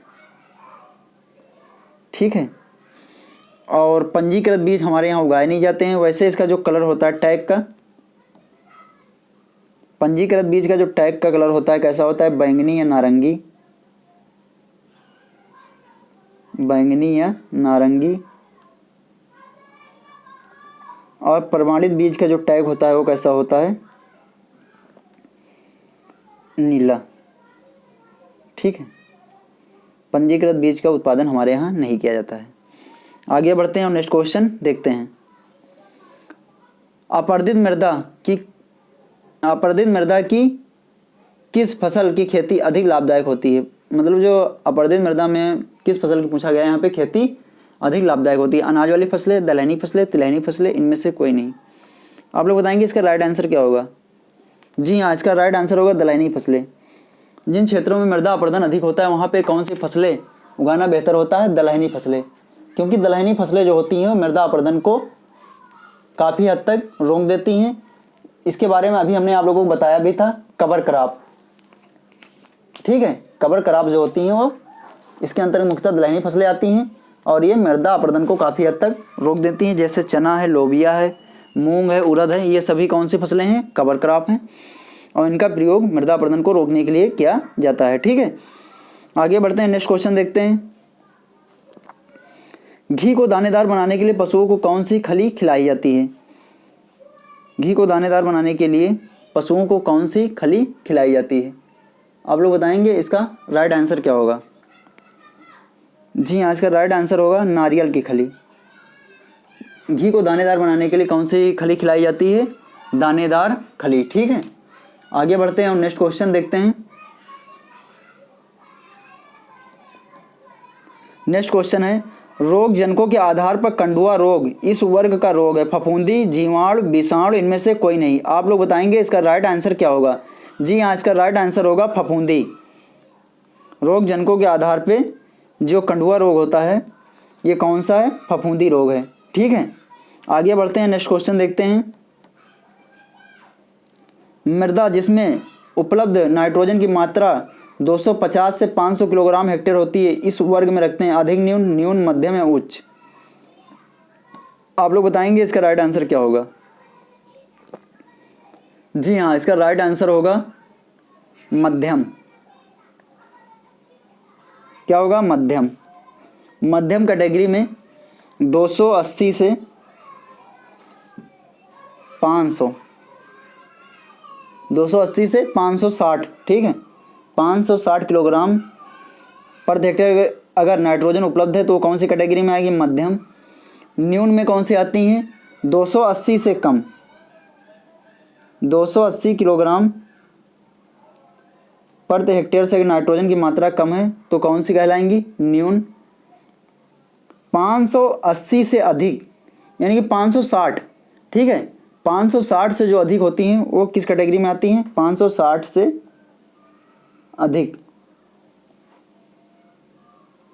ठीक है, और पंजीकृत बीज हमारे यहाँ उगाए नहीं जाते हैं। वैसे इसका जो कलर होता है टैग का, पंजीकृत बीज का जो टैग का कलर होता है कैसा होता है, बैंगनी या नारंगी, बैंगनी या नारंगी। और प्रमाणित बीज का जो टैग होता है वो कैसा होता है, नीला। ठीक है, पंजीकृत बीज का उत्पादन हमारे यहाँ नहीं किया जाता है। आगे बढ़ते हैं और नेक्स्ट क्वेश्चन देखते हैं। अपर्दित मृदा की किस फसल की खेती अधिक लाभदायक होती है। मतलब जो अपर्दित मृदा में किस फसल की पूछा गया है यहाँ पे, खेती अधिक लाभदायक होती है। अनाज वाली फसलें, दलहनी फसलें, तिलहनी फसलें, इनमें से कोई नहीं। आप लोग बताएंगे इसका राइट आंसर क्या होगा। जी हाँ, इसका राइट आंसर होगा दलहनी फसलें। जिन क्षेत्रों में मृदा अपरदन अधिक होता है वहाँ पे कौन सी फसलें उगाना बेहतर होता है, दलहनी फसलें। क्योंकि दलहनी फसलें जो होती हैं मृदा अपरदन को काफ़ी हद तक रोक देती हैं। इसके बारे में अभी हमने आप लोगों को बताया भी था, कवर क्रॉप। ठीक है, कवर क्रॉप जो होती हैं वो इसके अंतर्गत मुख्यतः दलहनी फसलें आती हैं और ये मृदा अपरदन को काफ़ी हद तक रोक देती हैं। जैसे चना है, लोबिया है, मूंग है, उड़द है, ये सभी कौन सी फसलें हैं, कवर क्रॉप हैं, और इनका प्रयोग मृदा अपरदन को रोकने के लिए किया जाता है। ठीक है, आगे बढ़ते हैं, नेक्स्ट क्वेश्चन देखते हैं। घी को दानेदार बनाने के लिए पशुओं को कौन सी खली खिलाई जाती है। घी को दानेदार बनाने के लिए पशुओं को कौन सी खली खिलाई जाती है। आप लोग बताएंगे इसका राइट आंसर क्या होगा। जी हाँ, इसका राइट आंसर होगा नारियल की खली। घी को दानेदार बनाने के लिए कौन सी खली खिलाई जाती है, दानेदार खली। ठीक है, आगे बढ़ते हैं और नेक्स्ट क्वेश्चन देखते हैं। नेक्स्ट क्वेश्चन है, रोग जनकों के आधार पर कंडुआ रोग इस वर्ग का रोग है। फफूंदी, जीवाणु, विषाणु, इनमें से कोई नहीं। आप लोग बताएंगे इसका राइट आंसर क्या होगा। जी हाँ, इसका राइट आंसर होगा फफूंदी। रोग जनकों के आधार पे जो कंडुआ रोग होता है ये कौन सा है, फफूंदी रोग है। ठीक है, आगे बढ़ते हैं, नेक्स्ट क्वेश्चन देखते हैं। मृदा जिसमें उपलब्ध नाइट्रोजन की मात्रा 250 से 500 किलोग्राम हेक्टेयर होती है, इस वर्ग में रखते हैं अधिक, न्यून, न्यून, मध्यम या उच्च। आप लोग बताएंगे इसका राइट आंसर क्या होगा। जी हाँ, इसका राइट आंसर होगा मध्यम। क्या होगा? मध्यम। मध्यम कैटेगरी में 280 से 500, 280 से 560, ठीक है, 560 किलोग्राम पर हेक्टेयर अगर नाइट्रोजन उपलब्ध है तो कौन सी कैटेगरी में आएगी? मध्यम। न्यून में कौन सी आती हैं? 280 से कम, 280 किलोग्राम पर हेक्टेयर से नाइट्रोजन की मात्रा कम है तो कौन सी कहलाएंगी? न्यून। 580 से अधिक यानी कि 560, ठीक है, 560 से जो अधिक होती हैं वो किस कैटेगरी में आती हैं? 560 से अधिक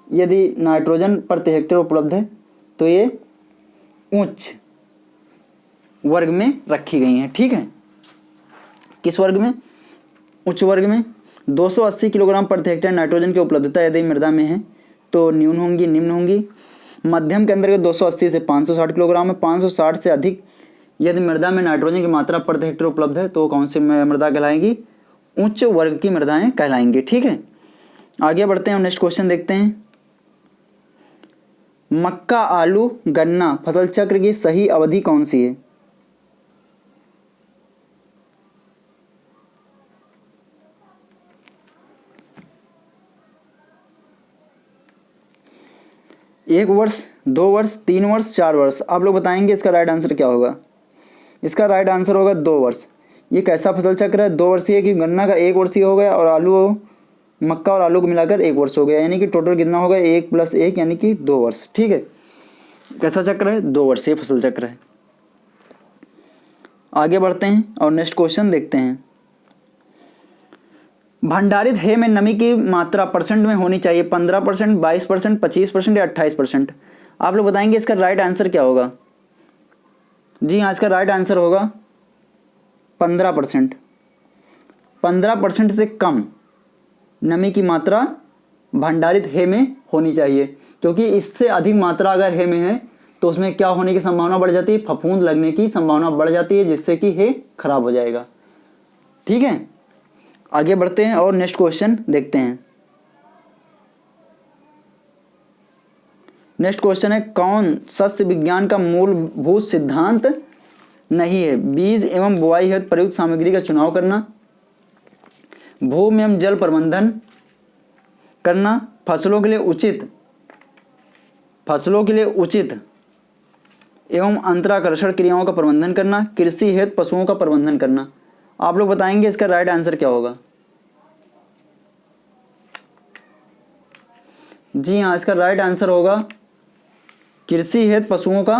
यदि नाइट्रोजन प्रति हेक्टेयर उपलब्ध है तो ये उच्च वर्ग में रखी गई हैं, ठीक है। किस वर्ग में? उच्च वर्ग में। 280 किलोग्राम प्रति हेक्टेयर नाइट्रोजन की उपलब्धता यदि मृदा में है तो न्यून होंगी, निम्न होंगी। मध्यम के अंतर्गत 280 से 560 किलोग्राम है। 560 से अधिक यदि मृदा में नाइट्रोजन की मात्रा प्रति हेक्टेयर उपलब्ध है तो कौन सी मृदा कहलाएगी? उच्च वर्ग की मृदाएं कहलाएंगी, ठीक है। आगे बढ़ते हैं और नेक्स्ट क्वेश्चन देखते हैं। मक्का, आलू, गन्ना फसल चक्र की सही अवधि कौन सी है? एक वर्ष, 2 वर्ष, 3 वर्ष, 4 वर्ष। आप लोग बताएंगे इसका राइट आंसर क्या होगा। इसका राइट आंसर होगा 2 वर्ष। ये कैसा फसल चक्र है? 2 वर्षीय, कि गन्ना का 1 वर्षीय हो गया और आलू, मक्का और आलू को मिलाकर 1 वर्ष हो गया, यानी कि टोटल कितना होगा? 1 + 1 यानी कि 2 वर्ष, ठीक है। कैसा चक्र है? 2 वर्षीय फसल चक्र है। आगे बढ़ते हैं और नेक्स्ट क्वेश्चन देखते हैं। भंडारित हे में नमी की मात्रा परसेंट में होनी चाहिए 15%, 22%, 25% या 28%। आप लोग बताएंगे इसका राइट आंसर क्या होगा। जी हाँ, इसका राइट आंसर होगा 15%। 15% से कम नमी की मात्रा भंडारित हे में होनी चाहिए, क्योंकि इससे अधिक मात्रा अगर हे में है तो उसमें क्या होने की संभावना बढ़ जाती है? फफूंद लगने की संभावना बढ़ जाती है, जिससे कि हे खराब हो जाएगा, ठीक है। आगे बढ़ते हैं और नेक्स्ट क्वेश्चन देखते हैं। नेक्स्ट क्वेश्चन है, कौन सस्य विज्ञान का मूलभूत सिद्धांत नहीं है? बीज एवं बुआई हेतु प्रयुक्त सामग्री का चुनाव करना, भूमि एवं जल प्रबंधन करना, फसलों के लिए उचित एवं अंतराकर्षण क्रियाओं का प्रबंधन करना, कृषि हेतु पशुओं का प्रबंधन करना। आप लोग बताएंगे इसका राइट आंसर क्या होगा। जी हाँ, इसका राइट आंसर होगा कृषि हेतु पशुओं का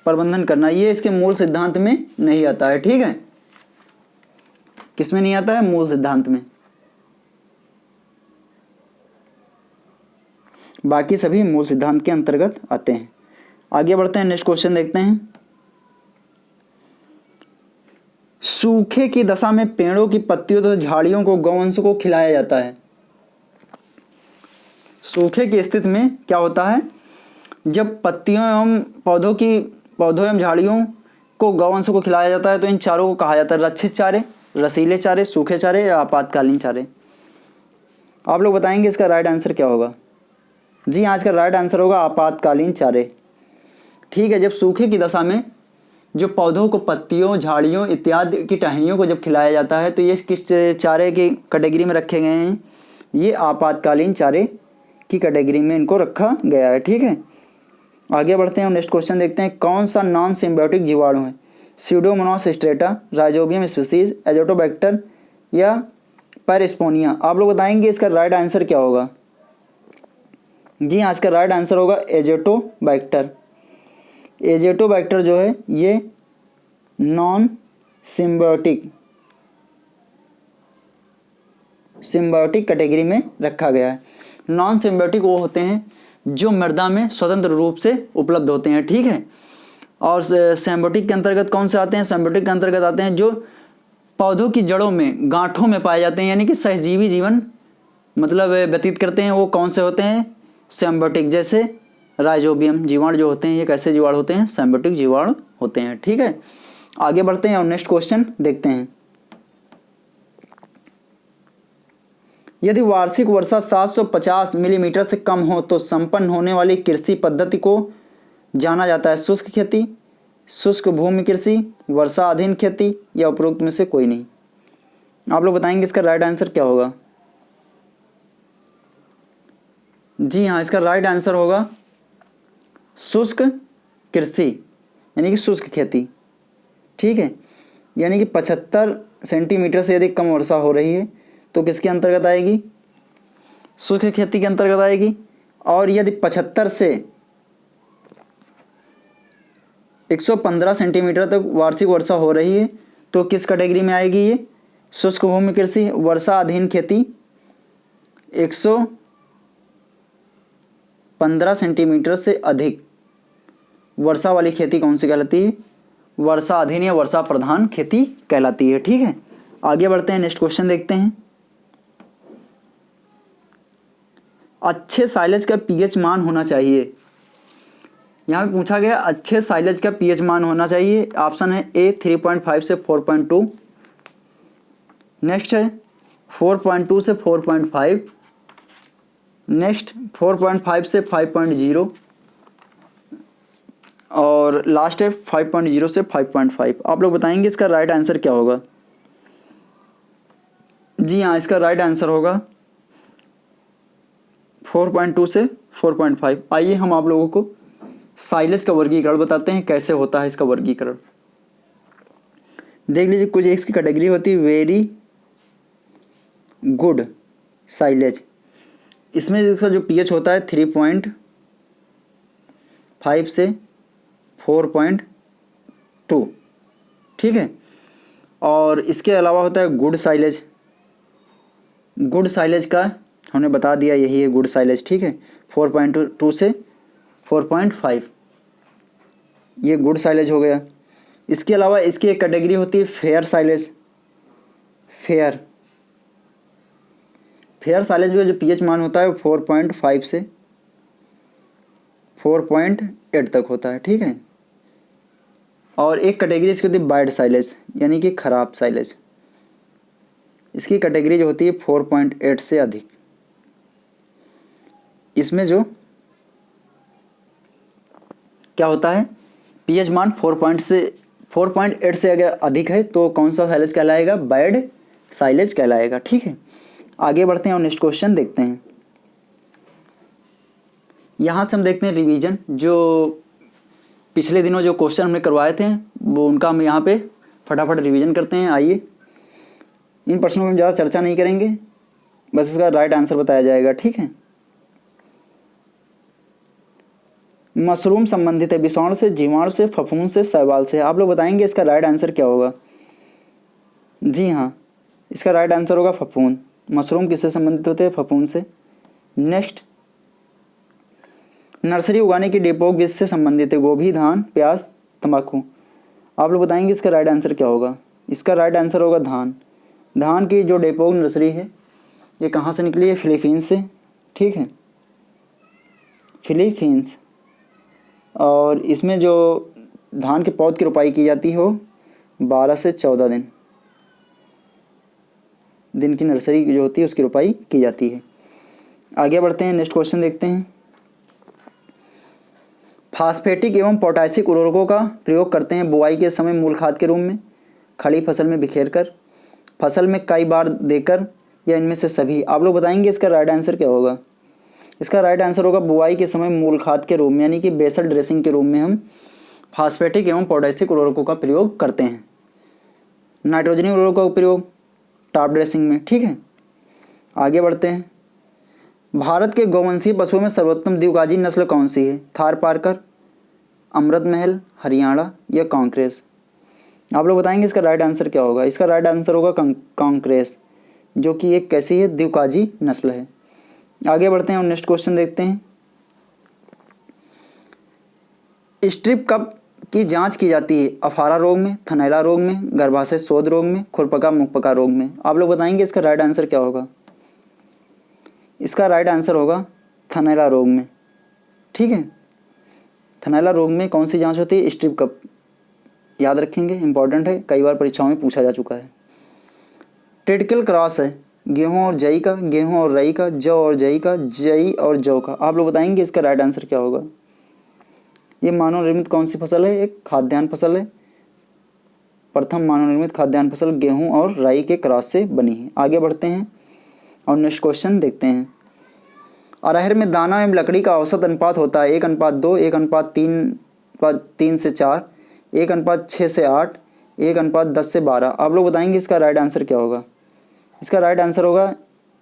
प्रबंधन करना। ये इसके मूल सिद्धांत में नहीं आता है, ठीक है। किस में नहीं आता है? मूल सिद्धांत में। बाकी सभी मूल सिद्धांत के अंतर्गत आते हैं। आगे बढ़ते हैं, नेक्स्ट क्वेश्चन देखते हैं। सूखे की दशा में पेड़ों की पत्तियों तथा झाड़ियों को गौवंश को खिलाया जाता है। सूखे की स्थिति में क्या होता है? जब पत्तियों एवं पौधों एवं झाड़ियों को गौवंश को खिलाया जाता है तो इन चारों को कहा जाता है रक्षित चारे, रसीले चारे, सूखे चारे या आपातकालीन चारे। आप लोग बताएंगे इसका राइट आंसर क्या होगा। जी हाँ, इसका राइट आंसर होगा आपातकालीन चारे, ठीक है। जब सूखे की दशा में जो पौधों को पत्तियों, झाड़ियों इत्यादि की टहनियों को जब खिलाया जाता है तो ये किस चारे की कैटेगरी में रखे गए हैं? ये आपातकालीन चारे की कैटेगरी में इनको रखा गया है, ठीक है। आगे बढ़ते हैं और नेक्स्ट क्वेश्चन देखते हैं। कौन सा नॉन सिम्बायोटिक जीवाणु है? Pseudomonas strata, rhizobium species, Azotobacter या पैरिस्पोनिया। आप लोग बताएंगे इसका राइट आंसर क्या होगा। जी हाँ, इसका राइट आंसर होगा एजोटोबैक्टर। एजोटोबैक्टर जो है ये नॉन सिम्बायोटिक कैटेगरी में रखा गया है। नॉन सिम्बायोटिक वो होते हैं जो मृदा में स्वतंत्र रूप से उपलब्ध होते हैं, ठीक है। और सिम्बायोटिक के अंतर्गत कौन से आते हैं? सिम्बायोटिक के अंतर्गत आते हैं जो पौधों की जड़ों में गांठों में पाए जाते हैं, यानी कि सहजीवी जीवन मतलब व्यतीत करते हैं, वो कौन से होते हैं? सिम्बायोटिक। जैसे राइजोबियम जीवाणु जो होते हैं, ये कैसे जीवाणु होते हैं? सिम्बायोटिक जीवाणु होते हैं। ठीक है, आगे बढ़ते हैं और नेक्स्ट क्वेश्चन देखते हैं। यदि वार्षिक वर्षा 750 मिलीमीटर से कम हो तो संपन्न होने वाली कृषि पद्धति को जाना जाता है शुष्क खेती, शुष्क भूमि कृषि, वर्षा अधीन खेती, या उपरोक्त में से कोई नहीं। आप लोग बताएंगे इसका राइट आंसर क्या होगा? जी हाँ, इसका राइट आंसर होगा शुष्क कृषि, यानी कि शुष्क खेती। ठीक है, यानी कि 75 सेंटीमीटर से यदि कम वर्षा हो रही है तो किसके अंतर्गत आएगी? शुष्क खेती के अंतर्गत आएगी। और यदि 75 से 115 सेंटीमीटर तक वार्षिक वर्षा हो रही है तो किस कैटेगरी में आएगी ये? शुष्क भूमि कृषि, वर्षा अधीन खेती। 115 सेंटीमीटर से अधिक वर्षा वाली खेती कौन सी कहलाती है? वर्षा अधीन या वर्षा प्रधान खेती कहलाती है। ठीक है, आगे बढ़ते हैं, नेक्स्ट क्वेश्चन देखते हैं। अच्छे साइलेज का पीएच मान होना चाहिए। यहाँ पे पूछा गया अच्छे साइलेज का पीएच मान होना चाहिए। ऑप्शन है ए 3.5 से 4.2, नेक्स्ट है 4.2 से 4.5, नेक्स्ट 4.5 से 5.0 और लास्ट है 5.0 से 5.5। आप लोग बताएंगे इसका राइट आंसर क्या होगा? जी हाँ, इसका राइट आंसर होगा 4.2 से 4.5। आइए हम आप लोगों को साइलेज का वर्गीकरण बताते हैं, कैसे होता है इसका वर्गीकरण। देख लीजिए, कुछ इसकी कैटेगरी होती है वेरी गुड साइलेज। इसमें इसका जो पीएच होता है 3.5 से 4.2। ठीक है, और इसके अलावा होता है गुड साइलेज। गुड साइलेज का हमने बता दिया, यही है गुड साइलेज। ठीक है, 4.2 से 4.5 ये गुड साइलेज हो गया। इसके अलावा इसकी एक कैटेगरी होती है फेयर साइलेज। फेयर साइलेज में जो पीएच मान होता है 4.5 से 4.8 तक होता है। ठीक है, और एक कैटेगरी इसकी होती है बैड साइलेज, यानी कि खराब साइलेज। इसकी कैटेगरी जो होती है 4.8 से अधिक। इसमें जो क्या होता है, पीएच मान 4.8 से अगर अधिक है तो कौन सा साइलेज कहलाएगा? बैड साइलेज कहलाएगा। ठीक है, आगे बढ़ते हैं और नेक्स्ट क्वेश्चन देखते हैं। यहाँ से हम देखते हैं रिवीजन, जो पिछले दिनों जो क्वेश्चन हमने करवाए थे वो उनका हम यहाँ पे फटाफट रिवीजन करते हैं। आइए, इन प्रश्नों में हम ज़्यादा चर्चा नहीं करेंगे, बस इसका राइट आंसर बताया जाएगा। ठीक है, मशरूम संबंधित है विषाणु से, जीवाणु से, फफूंद से, शैवाल से। आप लोग बताएंगे इसका राइट आंसर क्या होगा? जी हाँ, इसका राइट आंसर होगा फफूंद। मशरूम किससे संबंधित होते हैं? फफूंद से। नेक्स्ट, नर्सरी उगाने की डेपोक किससे संबंधित है? गोभी, धान, प्याज, तंबाकू। आप लोग बताएंगे इसका राइट आंसर क्या होगा? इसका राइट आंसर होगा धान। धान की जो डेपोक नर्सरी है ये कहाँ से निकली है? फिलीपींस से। ठीक है, फिलीपींस। और इसमें जो धान के पौध की रोपाई की जाती है वो 12 से 14 दिन की नर्सरी जो होती है उसकी रोपाई की जाती है। आगे बढ़ते हैं, नेक्स्ट क्वेश्चन देखते हैं। फास्फेटिक एवं पोटासिक उर्वरकों का प्रयोग करते हैं बुआई के समय मूल खाद के रूप में, खड़ी फसल में बिखेरकर, फसल में कई बार देकर, या इनमें से सभी। आप लोग बताएंगे इसका राइट आंसर क्या होगा? इसका राइट आंसर होगा बुआई के समय मूल खाद के रूप में, यानी कि बेसल ड्रेसिंग के रूप में हम फास्फेटिक एवं पोटासिक उर्वरकों का प्रयोग करते हैं। नाइट्रोजनी उर्वरकों का प्रयोग टॉप ड्रेसिंग में। ठीक है, आगे बढ़ते हैं। भारत के गौवंशीय पशुओं में सर्वोत्तम द्विकाजी नस्ल कौन सी है? थारपारकर, अमृत महल, हरियाणा या कांक्रेस। आप लोग बताएंगे इसका राइट आंसर क्या होगा? इसका राइट आंसर होगा कांक्रेस, जो कि एक कैसी है? द्विकाजी नस्ल है। आगे बढ़ते हैं और नेक्स्ट क्वेश्चन देखते हैं। स्ट्रिप कप की जांच की जाती है अफारा रोग में, थनैला रोग में, गर्भाशय शोथ रोग में, खुरपका मुखपका रोग में। आप लोग बताएंगे इसका राइट आंसर क्या होगा। इसका राइट आंसर होगा थनैला रोग में। ठीक है, थनैला रोग में कौन सी जांच होती है, स्ट्रिप कप। याद रखेंगे, इंपॉर्टेंट है, कई बार परीक्षाओं में पूछा जा चुका है। क्रिटिकल क्रॉस है गेहूं और जई का, गेहूं और रई का, जौ और जई का, जई और जौ का। आप लोग बताएंगे इसका राइट आंसर क्या होगा। ये मानव निर्मित कौन सी फसल है, एक खाद्यान्न फसल है। प्रथम मानव निर्मित खाद्यान्न फसल गेहूं और राई के क्रॉस से बनी है। आगे बढ़ते हैं और नेक्स्ट क्वेश्चन देखते हैं। अरहर में दाना एवं लकड़ी का औसत अनुपात होता है 1:2, 1:3:4, 1:6:8, 1:10:12। आप लोग बताएंगे इसका राइट आंसर क्या होगा। इसका राइट आंसर होगा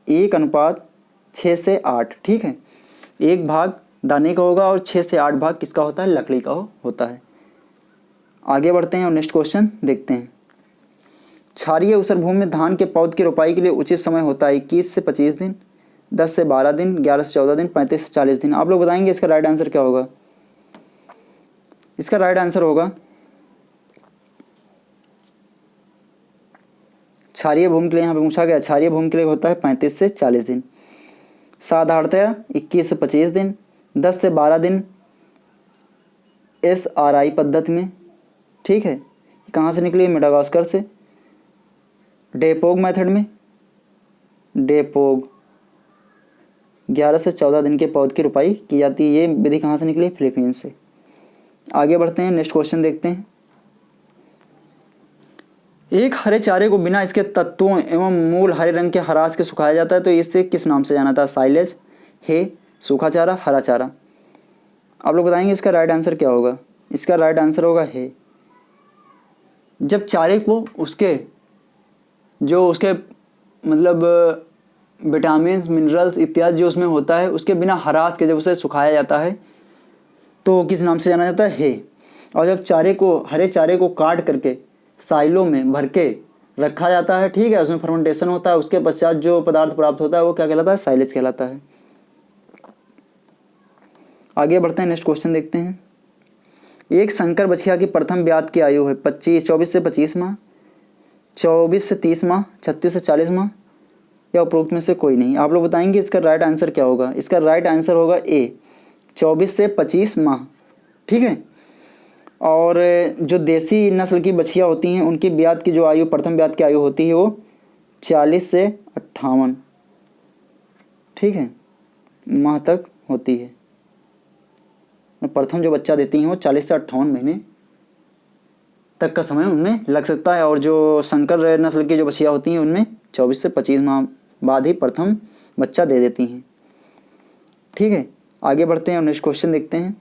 1:6:8। ठीक है, 1 भाग दाने का होगा और 6 से 8 भाग किसका होता है, लकड़ी का होता है। आगे बढ़ते हैं और नेक्स्ट क्वेश्चन देखते हैं। क्षारीय ऊसर भूमि में धान के पौध की रोपाई के लिए उचित समय होता है 21 से 25 दिन, 10 से 12 दिन, 11 से 14 दिन, 35 से 40 दिन। आप लोग बताएंगे इसका राइट आंसर क्या होगा। इसका राइट आंसर होगा क्षारीय भूमि के लिए, यहाँ पे पूछा गया क्षारीय भूमि के लिए होता है 35 से 40 दिन। साधारणतया 21 से 25 दिन, 10 से 12 दिन SRI पद्धति में। ठीक है, कहाँ से निकली, मेडागास्कर से। डेपोग मेथड में, डेपोग 11 से 14 दिन के पौध की रोपाई की जाती है। ये विधि कहाँ से निकली, फिलीपींस से। आगे बढ़ते हैं, नेक्स्ट क्वेश्चन देखते हैं। एक हरे चारे को बिना इसके तत्वों एवं मूल हरे रंग के हरास के सुखाया जाता है तो इसे किस नाम से जाना था, साइलेज, हे, सूखा चारा, हरा चारा। आप लोग बताएंगे इसका राइट आंसर क्या होगा। इसका राइट आंसर होगा हे। जब चारे को उसके मतलब विटामिन, मिनरल्स इत्यादि जो उसमें होता है उसके बिना हरास के जब उसे सुखाया जाता है तो किस नाम से जाना जाता है, हे। और जब हरे चारे को काट करके साइलों में भर के रखा जाता है, ठीक है, उसमें फर्मेंटेशन होता है, उसके पश्चात जो पदार्थ प्राप्त होता है वो क्या कहलाता है, साइलेज कहलाता है। आगे बढ़ते हैं, नेक्स्ट क्वेश्चन देखते हैं। एक संकर बछिया की प्रथम ब्यात की आयु है 24 से 25 माह, 24 से 30 माह, 36 से 40 माह या उपरोक्त में से कोई नहीं। आप लोग बताएंगे इसका राइट आंसर क्या होगा। इसका राइट आंसर होगा ए, 24 से 25 माह। ठीक है, और जो देसी नस्ल की बछिया होती हैं उनकी ब्यात की जो आयु, प्रथम ब्यात की आयु होती है वो 40 से 58, ठीक है, माह तक होती है। प्रथम जो बच्चा देती हैं वो 40 से 58 महीने तक का समय उनमें लग सकता है, और जो संकर नस्ल की जो बछिया होती हैं उनमें 24 से 25 माह बाद ही प्रथम बच्चा दे देती हैं। ठीक है, आगे बढ़ते हैं और नेक्स्ट क्वेश्चन देखते हैं।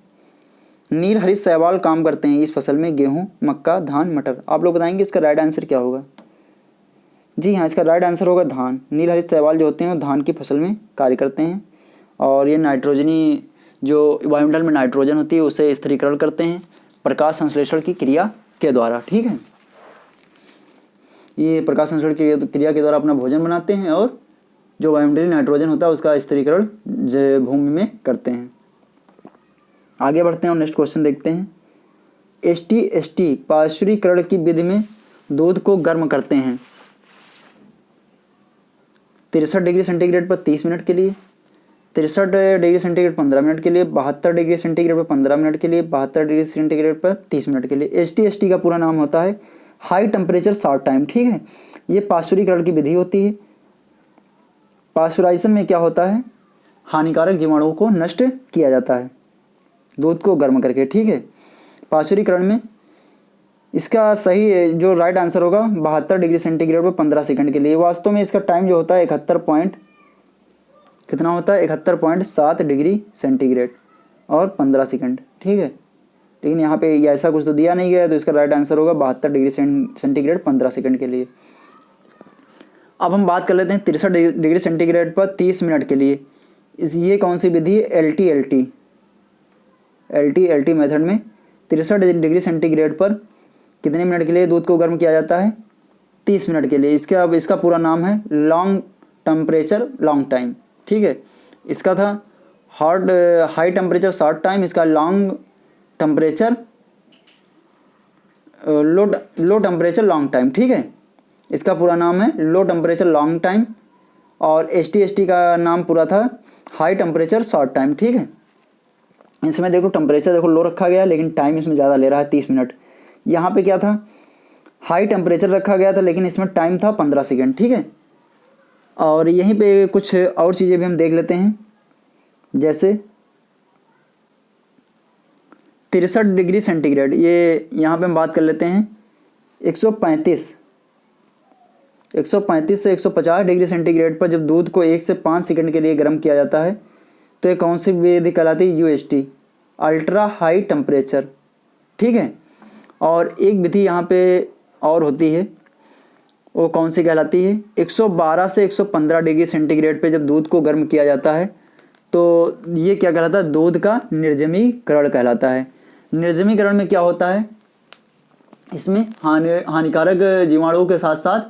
नील हरित शैवाल काम करते हैं इस फसल में गेहूं, मक्का, धान, मटर। आप लोग बताएंगे इसका राइट आंसर क्या होगा। जी हाँ, इसका राइट आंसर होगा धान। नील हरित शैवाल जो होते हैं वो धान की फसल में कार्य करते हैं और ये नाइट्रोजनी जो वायुमंडल में नाइट्रोजन होती है उसे स्थिरीकरण करते हैं प्रकाश संश्लेषण की क्रिया के द्वारा। ठीक है, ये प्रकाश संश्लेषण की क्रिया के द्वारा अपना भोजन बनाते हैं और जो वायुमंडलीय नाइट्रोजन होता है उसका स्थिरीकरण भूमि में करते हैं। आगे बढ़ते हैं और नेक्स्ट क्वेश्चन देखते हैं। ST पार्श्वीकरण की विधि में दूध को गर्म करते हैं 63 डिग्री सेंटीग्रेड पर 30 मिनट के लिए, 63 डिग्री सेंटीग्रेड 15 मिनट के लिए, 72 डिग्री सेंटीग्रेड पर 15 मिनट के लिए, 72 डिग्री सेंटीग्रेड पर 30 मिनट के लिए। ST का पूरा नाम होता है हाई टेम्परेचर शॉर्ट टाइम। ठीक है, ये पार्श्वीकरण की विधि होती है। पाश्चराइजेशन में क्या होता है, हानिकारक जीवाणुओं को नष्ट किया जाता है दूध को गर्म करके। ठीक है, पाश्चुरीकरण में इसका सही जो राइट आंसर होगा 72 डिग्री सेंटीग्रेड पर 15 सेकंड के लिए। वास्तव में इसका टाइम जो होता है 71.7 डिग्री सेंटीग्रेड और 15 सेकंड। ठीक है, लेकिन यहाँ पे ऐसा कुछ तो दिया नहीं गया है तो इसका राइट आंसर होगा 72 डिग्री सेंटीग्रेड 15 सेकंड के लिए। अब हम बात कर लेते हैं 63 डिग्री सेंटीग्रेड पर 30 मिनट के लिए। ये कौन सी विधि है, LT मेथड में 63 डिग्री सेंटीग्रेड पर कितने मिनट के लिए दूध को गर्म किया जाता है, 30 मिनट के लिए। इसका पूरा नाम है लॉन्ग टेम्परेचर लॉन्ग टाइम। ठीक है, इसका था हाई टेम्परेचर शॉर्ट टाइम, इसका long temperature low temperature long time, ठीक है, इसका पूरा नाम है लो टेम्परेचर लॉन्ग टाइम। और HT का नाम पूरा था हाई टेम्परेचर शॉर्ट टाइम, ठीक है। इसमें देखो टेम्परेचर देखो लो रखा गया लेकिन टाइम इसमें ज़्यादा ले रहा है 30 मिनट। यहाँ पे क्या था, हाई टेम्परेचर रखा गया था लेकिन इसमें टाइम था 15 सेकेंड, ठीक है। और यहीं पे कुछ और चीज़ें भी हम देख लेते हैं, जैसे 63 डिग्री सेंटीग्रेड, ये यहाँ पे हम बात कर लेते हैं 135 से 150 डिग्री सेंटीग्रेड पर जब दूध को 1 से 5 सेकंड के लिए गर्म किया जाता है तो ये कौन सी विधि कहलाती है, UHT, अल्ट्रा हाई टेम्परेचर, ठीक है। और एक विधि यहाँ पे और होती है, वो कौन सी कहलाती है, 112 से 115 डिग्री सेंटीग्रेड पे जब दूध को गर्म किया जाता है तो ये क्या कहलाता है, दूध का निर्जमीकरण कहलाता है। निर्जमीकरण में क्या होता है, इसमें हानिकारक जीवाणुओं के साथ साथ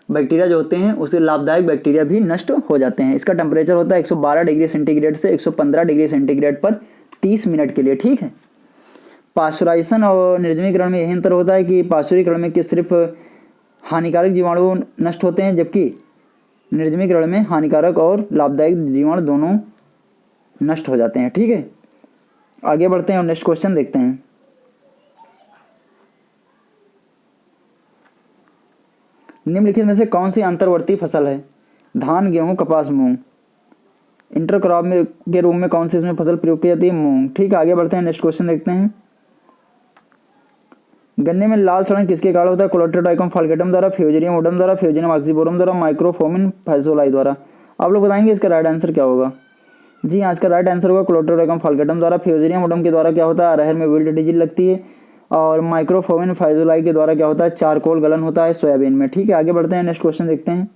बैक्टीरिया जो होते हैं उसके लाभदायक बैक्टीरिया भी नष्ट हो जाते हैं। इसका टेम्परेचर होता है 112 डिग्री सेंटीग्रेड से 115 डिग्री सेंटीग्रेड पर 30 मिनट के लिए, ठीक है। पाश्चुराइजेशन और निर्जमीकरण में यही अंतर होता है कि पाश्चुरीकरण में कि सिर्फ हानिकारक जीवाणु नष्ट होते हैं, जबकि निर्जमीकरण में हानिकारक और लाभदायक जीवाणु दोनों नष्ट हो जाते हैं, ठीक है। आगे बढ़ते हैं और नेक्स्ट क्वेश्चन देखते हैं। निम्नलिखित में से कौन सी अंतर्वर्ती फसल है, धान, गेहूं, कपास, मूंग। इंटरक्रॉप में के रूप में कौन सी इसमें फसल प्रयोग की जाती है, मूंग, ठीक है। आगे बढ़ते हैं, नेक्स्ट क्वेश्चन देखते हैं। गन्ने में लाल सड़न किसके कारण होता है, कोलेट्रोडाइकम फाल्केटम द्वारा, फ्यूजेरियम ओडम द्वारा, फ्यूजेरियम ऑक्सीबोरम द्वारा, माइक्रोफोमिन फाइजोलाई द्वारा। आप लोग बताएंगे इसका राइट आंसर क्या होगा। जी हाँ, इसका राइट आंसर होगा कोलेट्रोडाइकम फाल्केटम द्वारा। फ्यूजेरियम ओडम के द्वारा क्या होता है, अरहर में विल्ट डिजीज लगती है। और माइक्रोफोमिन फाइजोलाई के द्वारा क्या होता है, चारकोल गलन होता है सोयाबीन में, ठीक है। आगे बढ़ते हैं, नेक्स्ट क्वेश्चन देखते हैं।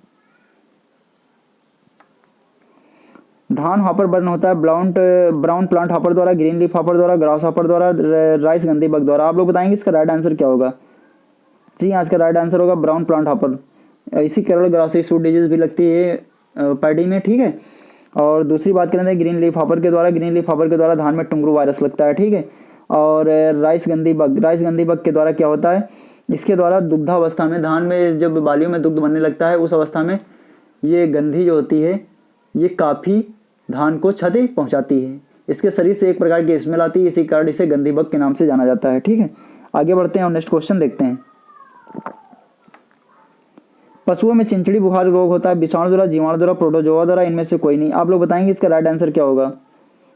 धान हॉपर बर्न होता है ब्राउन प्लांट हॉपर द्वारा, ग्रीन लीफ हॉपर द्वारा, ग्रास हॉपर द्वारा, राइस गंदी बग द्वारा। आप लोग बताएंगे इसका राइट आंसर क्या होगा। जी हाँ, इसका राइट आंसर होगा ब्राउन प्लांट हॉपर। इसी केरल ग्रासी सूट डिजीज भी लगती है पैडी में, ठीक है। और दूसरी बात करें तो ग्रीन लीफ हॉपर के द्वारा धान में टुंगरू वायरस लगता है, ठीक है। और राइस गंदी बग के द्वारा क्या होता है, इसके द्वारा दुग्धावस्था में धान में जब बालियों में दुग्ध बनने लगता है उस अवस्था में ये गंधी जो होती है ये काफ़ी धान को क्षति पहुंचाती है। इसके शरीर से एक प्रकार की स्मेल आती है, इसी कारण इसे गंधी बग के नाम से जाना जाता है, ठीक है। आगे बढ़ते हैं और नेक्स्ट क्वेश्चन देखते हैं। पशुओं में चिंचड़ी बुखार रोग होता है विषाणु द्वारा, जीवाणु द्वारा, प्रोटोजोआ द्वारा, इनमें से कोई नहीं। आप लोग बताएंगे इसका राइट आंसर क्या होगा।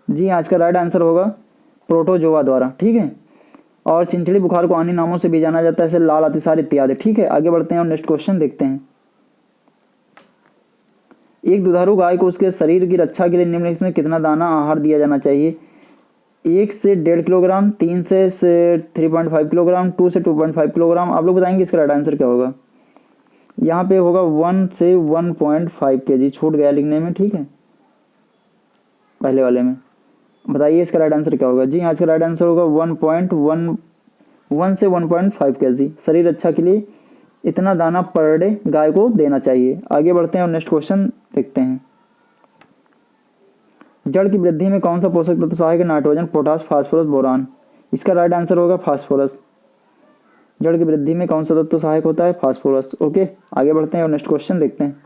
जी हाँ, इसका राइट आंसर होगा प्रोटोजोआ द्वारा, ठीक है। और चिंचड़ी बुखार को अन्य नामों से भी जाना जाता है, जैसे लाल अतिसार इत्यादि, ठीक है। आगे बढ़ते हैं और नेक्स्ट क्वेश्चन देखते हैं। एक दुधारू गाय को उसके शरीर की रक्षा के लिए निम्नलिखित में कितना दाना आहार दिया जाना चाहिए, 1 से 1.5 किलोग्राम, 3 से 3.5 किलोग्राम, 2 से 2.5 किलोग्राम। आप लोग बताएंगे इसका राइट आंसर क्या होगा। यहाँ पे होगा 1 से 1.5 kg, छूट गया लिखने में, ठीक है, पहले वाले में। बताइए इसका राइट आंसर क्या होगा। जी हाँ, इसका राइट आंसर होगा 1 से 1.5 kg। शरीर रक्षा के लिए इतना दाना पर डे गाय को देना चाहिए। आगे बढ़ते हैं और नेक्स्ट क्वेश्चन देखते हैं। जड़ की वृद्धि में कौन सा पोषक तत्व सहायक है, नाइट्रोजन, पोटास, फास्फोरस, बोरान। इसका राइट आंसर होगा फास्फोरस। जड़ की वृद्धि में कौन सा तत्व सहायक होता है, फास्फोरस, ओके। आगे बढ़ते हैं और नेक्स्ट क्वेश्चन देखते हैं।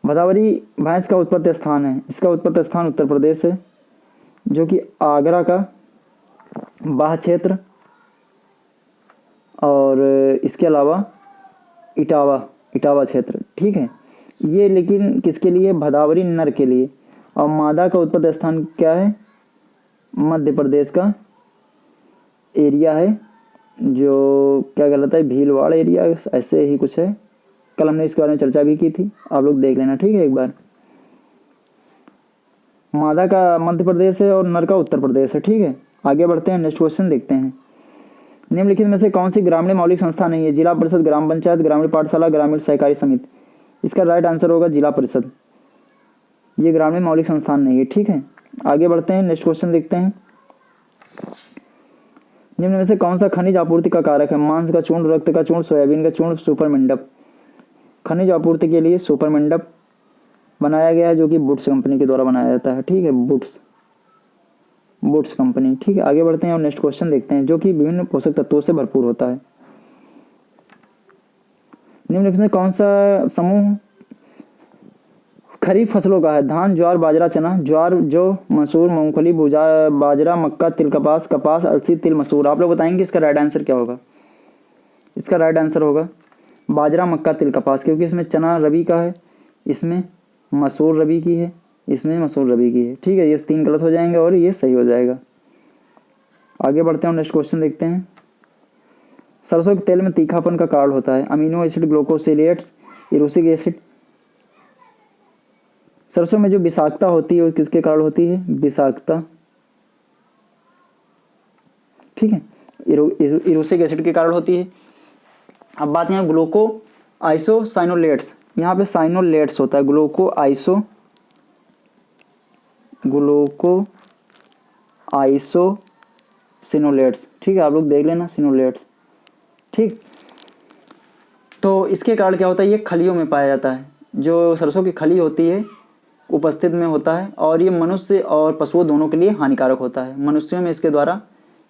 भदावरी भैंस का उत्पत्ति स्थान है, इसका उत्पत्ति स्थान उत्तर प्रदेश है, जो कि आगरा का बाह क्षेत्र और इसके अलावा इटावा क्षेत्र, ठीक है। ये लेकिन किसके लिए, भदावरी नर के लिए। और मादा का उत्पत्ति स्थान क्या है, मध्य प्रदेश का एरिया है, जो क्या कहलाता है, भीलवाड़ एरिया, ऐसे ही कुछ है। कल हमने इसके बारे में चर्चा भी की थी, आप लोग देख लेना, ठीक है, एक बार। मादा का मध्य प्रदेश है और नर का उत्तर प्रदेश है, ठीक है। आगे बढ़ते हैं, नेक्स्ट क्वेश्चन देखते हैं। निम्नलिखित में से कौन सी ग्रामीण मौलिक संस्था नहीं है, जिला परिषद, ग्राम पंचायत, ग्रामीण पाठशाला, ग्रामीण सहकारी समिति। इसका राइट आंसर होगा जिला परिषद। ये ग्रामीण मौलिक संस्थान नहीं है, ठीक है। आगे बढ़ते हैं, नेक्स्ट क्वेश्चन देखते हैं। निम्न में से कौन सा खनिज आपूर्ति का कारक है, मांस का चूर्ण, रक्त का चूर्ण, सोयाबीन का चूर्ण, सुपर मंडप। खनिज आपूर्ति के लिए सुपर मंडप बनाया गया है, जो कि बुट्स कंपनी के द्वारा बनाया जाता है, ठीक है, बुट्स। Boots company. ठीक है, आगे बढ़ते हैं और नेक्स्ट क्वेश्चन देखते हैं, जो कि विभिन्न पोषक तत्वों से भरपूर होता है। निम्नलिखित में कौन सा समूह खरीफ फसलों का है? धान, ज्वार, बाजरा, चना। ज्वार, जौ, मसूर, मूंगफली, भुजा, बाजरा, मक्का, तिल, कपास। कपास, अलसी, तिल, मसूर। आप लोग बताएंगे इसका राइट आंसर क्या होगा? इसका राइट आंसर होगा बाजरा, मक्का, तिल, कपास, क्योंकि इसमें चना रबी का है, इसमें मसूर रबी की है, इसमें मसूर रबी की है। ठीक है, ये 3 गलत हो जाएंगे और ये सही हो जाएगा। आगे बढ़ते हैं, नेक्स्ट क्वेश्चन देखते हैं। सरसों के तेल में तीखापन का कारण होता है? Amino acid, glucosinolates, erucic acid. सरसों में जो विषाक्तता होती है वो किसके कारण होती है? विषाक्तता। ठीक है, इरूसिक एसिड के कारण होती है। अब बात यहाँ ग्लूको आइसोसाइनोलेट्स, यहाँ पे साइनोलेट्स होता है, ग्लूको आइसोसिनोलेट्स। ठीक है, आप लोग देख लेना सिनोलेट्स। ठीक, तो इसके कारण क्या होता है? ये खलियों में पाया जाता है, जो सरसों की खली होती है उपस्थित में होता है, और ये मनुष्य और पशुओं दोनों के लिए हानिकारक होता है। मनुष्यों में इसके द्वारा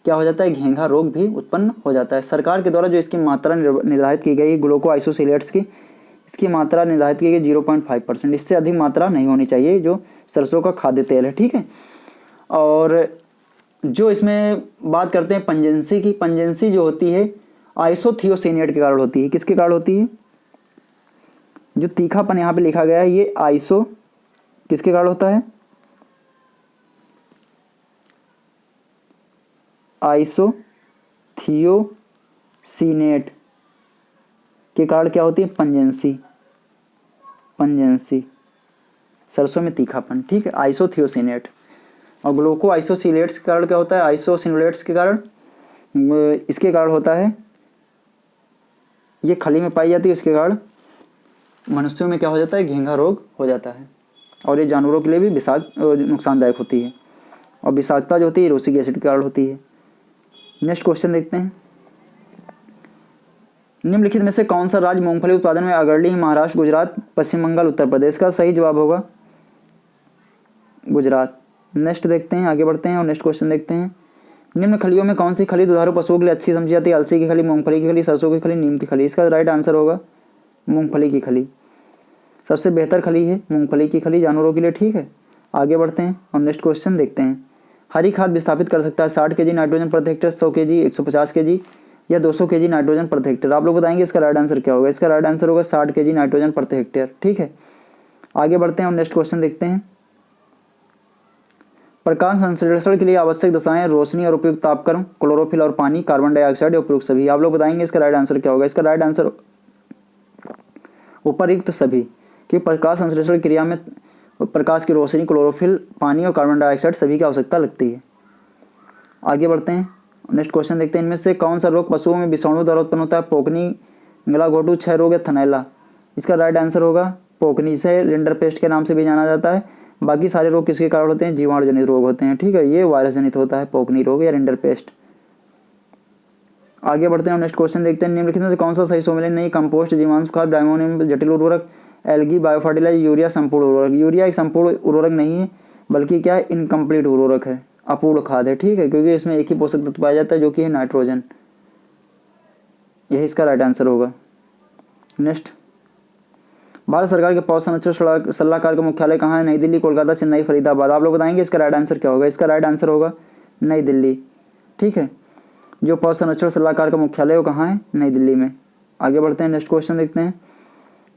क्या हो जाता है? घेंघा रोग भी उत्पन्न हो जाता है। सरकार के द्वारा जो इसकी मात्रा निर्धारित की गई ग्लूको आइसोसिलेट्स की, इसकी मात्रा निर्धारित की गई 0.5%, इससे अधिक मात्रा नहीं होनी चाहिए, जो सरसों का खाद्य तेल है। ठीक है, और जो इसमें बात करते हैं पंजेंसी की, पंजेंसी जो होती है आइसोथियोसिनेट के कारण होती है। किसके कारण होती है? जो तीखापन यहाँ पे लिखा गया है ये आइसो किसके कारण होता है? आइसोथियोसिनेट के कारण क्या होती है? पंजेंसी। सरसों में तीखापन। ठीक है, आइसोथियोसिनेट। और ग्लूको आइसोसिलेट्स के कारण क्या होता है? आइसोसिनोलेट्स के कारण, इसके कारण होता है, ये खली में पाई जाती है, इसके कारण मनुष्यों में क्या हो जाता है? घेंघा रोग हो जाता है, और ये जानवरों के लिए भी नुकसानदायक होती है। और विषाक्तता जो होती है इरूसिक एसिड के कारण होती है। नेक्स्ट क्वेश्चन देखते हैं। निम्नलिखित में से कौन सा राज्य मूंगफली उत्पादन में अग्रणी है? महाराष्ट्र, गुजरात, पश्चिम बंगाल, उत्तर प्रदेश। का सही जवाब होगा गुजरात। नेक्स्ट देखते हैं, आगे बढ़ते हैं और नेक्स्ट क्वेश्चन देखते हैं। निम्न खलियों में कौन सी खली दुधारू पशुओं के लिए अच्छी समझी जाती है? अलसी की खली, मूंगफली की खली, सरसों की खली, नीम की खली। इसका राइट आंसर होगा मूंगफली की खली। सबसे बेहतर खली है मूंगफली की खली जानवरों के लिए। ठीक है, आगे बढ़ते हैं और नेक्स्ट क्वेश्चन देखते हैं। हरी खाद विस्थापित कर सकता है 60 kg नाइट्रोजन प्रति हेक्टेयर, 100 kg, 150 kg या 200 kg नाइट्रोजन प्रति हेक्टेयर। आप लोग बताएंगे इसका राइट आंसर क्या होगा? इसका राइट आंसर होगा 60 kg नाइट्रोजन प्रति हेक्टेयर। ठीक है, आगे बढ़ते हैं और नेक्स्ट क्वेश्चन देखते हैं। प्रकाश संश्लेषण के लिए आवश्यक दशाएं रोशनी और उपयुक्त तापक्रम, क्लोरोफिल और पानी, कार्बन डाइऑक्साइड, उपयुक्त सभी। आप लोग बताएंगे इसका राइट आंसर क्या होगा? इसका राइट आंसर उपयुक्त सभी, कि प्रकाश संश्लेषण क्रिया में प्रकाश की रोशनी, क्लोरोफिल, पानी और कार्बन डाइऑक्साइड सभी की आवश्यकता लगती है। आगे बढ़ते हैं, नेक्स्ट क्वेश्चन देखते हैं। इनमें से कौन सा रोग पशुओं में विषाणु द्वारा उत्पन्न होता है? पोकनी, गलाघोटू, क्षय रोग या थनैला। इसका राइट आंसर होगा पोकनी। से रिंडरपेस्ट के नाम से भी जाना जाता है। बाकी सारे रोग किसके कारण होते हैं? जीवाणु जनित रोग होते हैं। ठीक है, ये वायरस जनित होता है पोकनी रोग या रिंडरपेस्ट। आगे बढ़ते हैं और नेक्स्ट क्वेश्चन देखते हैं। निम्नलिखित में से कौन सा सही सम्मेलन नहीं? कंपोस्ट, जीवांशु खाद, डायमोनियम जटिल उर्वरक, एल्गी, बायोफर्टिलाइजर, यूरिया संपूर्ण उर्वरक। यूरिया एक संपूर्ण उर्वरक नहीं है, बल्कि क्या है? इनकम्प्लीट उर्वरक है, अपूर्ण खाद है। ठीक है, क्योंकि इसमें एक ही पोषक तत्व पाया जाता है जो कि है नाइट्रोजन। यही इसका राइट आंसर होगा। नेक्स्ट, भारत सरकार के पौध संरक्षण सलाहकार का मुख्यालय कहाँ है? नई दिल्ली, कोलकाता, चेन्नई, फरीदाबाद। आप लोग बताएंगे इसका राइट आंसर क्या होगा? इसका राइट आंसर होगा नई दिल्ली। ठीक है, जो पौध संरक्षण सलाहकार का मुख्यालय वो कहाँ है? नई दिल्ली में। आगे बढ़ते हैं, नेक्स्ट क्वेश्चन देखते हैं।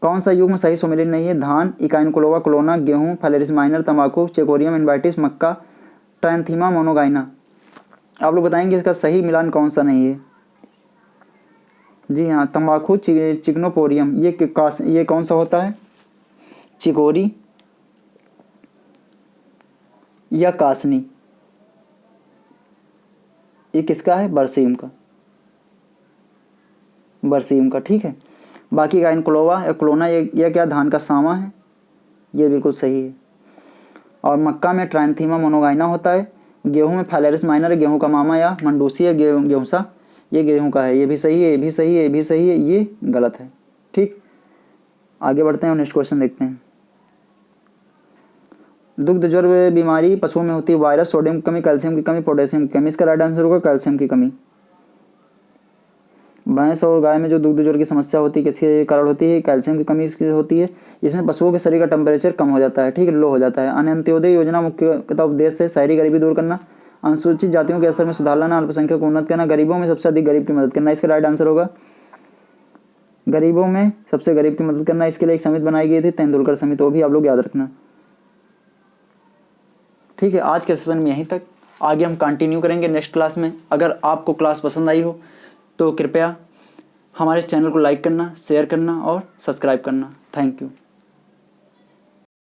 कौन सा युग्म सही सम्मिलन नहीं है? धान, इकाइनक्लोवा, क्लोना, गेहूं, फाइलेरिस माइनर, तंबाकू, चेकोरियम इनवाइटिस, मक्का, ट्रैंथीमा मोनोगाइना। आप लोग बताएंगे इसका सही मिलान कौन सा नहीं है? जी हाँ, तंबाकू, चिकनोपोरियम। ये कौन सा होता है? चिकोरी या कासनी। ये किसका है? बरसीम का, बरसीम का। ठीक है, बाकी का इनक्लोवा या क्लोना ये क्या? धान का सामा है, ये बिल्कुल सही है। और मक्का में ट्रांथीमा मोनोगाइना होता है। गेहूं में फाइलेरिस माइनर, गेहूं का मामा या मंडूसी है, गेहूंसा, ये गेहूं का है। ये भी सही है, ये भी सही है, ये भी सही है, ये गलत है। ठीक, आगे बढ़ते हैं और नेक्स्ट क्वेश्चन देखते हैं। दुग्ध ज्वर बीमारी पशुओं में होती है, वायरस, सोडियम की कमी, कैल्शियम की कमी, पोटेशियम की कमी। इसका राइट आंसर होगा कैल्शियम की कमी। भैंस और गाय में जो दुग्ध ज्वर की समस्या होती है किसके कारण होती है? कैल्शियम की कमी इसकी होती है। इसमें पशुओं के शरीर का टेम्परेचर कम हो जाता है, ठीक है, लो हो जाता है। अंत्योदय योजना मुख्यतः उद्देश्य है शहरी गरीबी दूर करना, अनुसूचित जातियों के स्तर में सुधार लाना, अल्पसंख्यक को उन्नत करना, गरीबों में सबसे अधिक गरीब की मदद करना। इसका राइट आंसर होगा गरीबों में सबसे गरीब की मदद करना। इसके लिए एक समिति बनाई गई थी, तेंदुलकर समिति, वो भी आप लोग याद रखना। ठीक है, आज के सेशन में यहीं तक, आगे हम कंटिन्यू करेंगे नेक्स्ट क्लास में। अगर आपको क्लास पसंद आई हो तो कृपया हमारे चैनल को लाइक करना, शेयर करना और सब्सक्राइब करना। Thank you.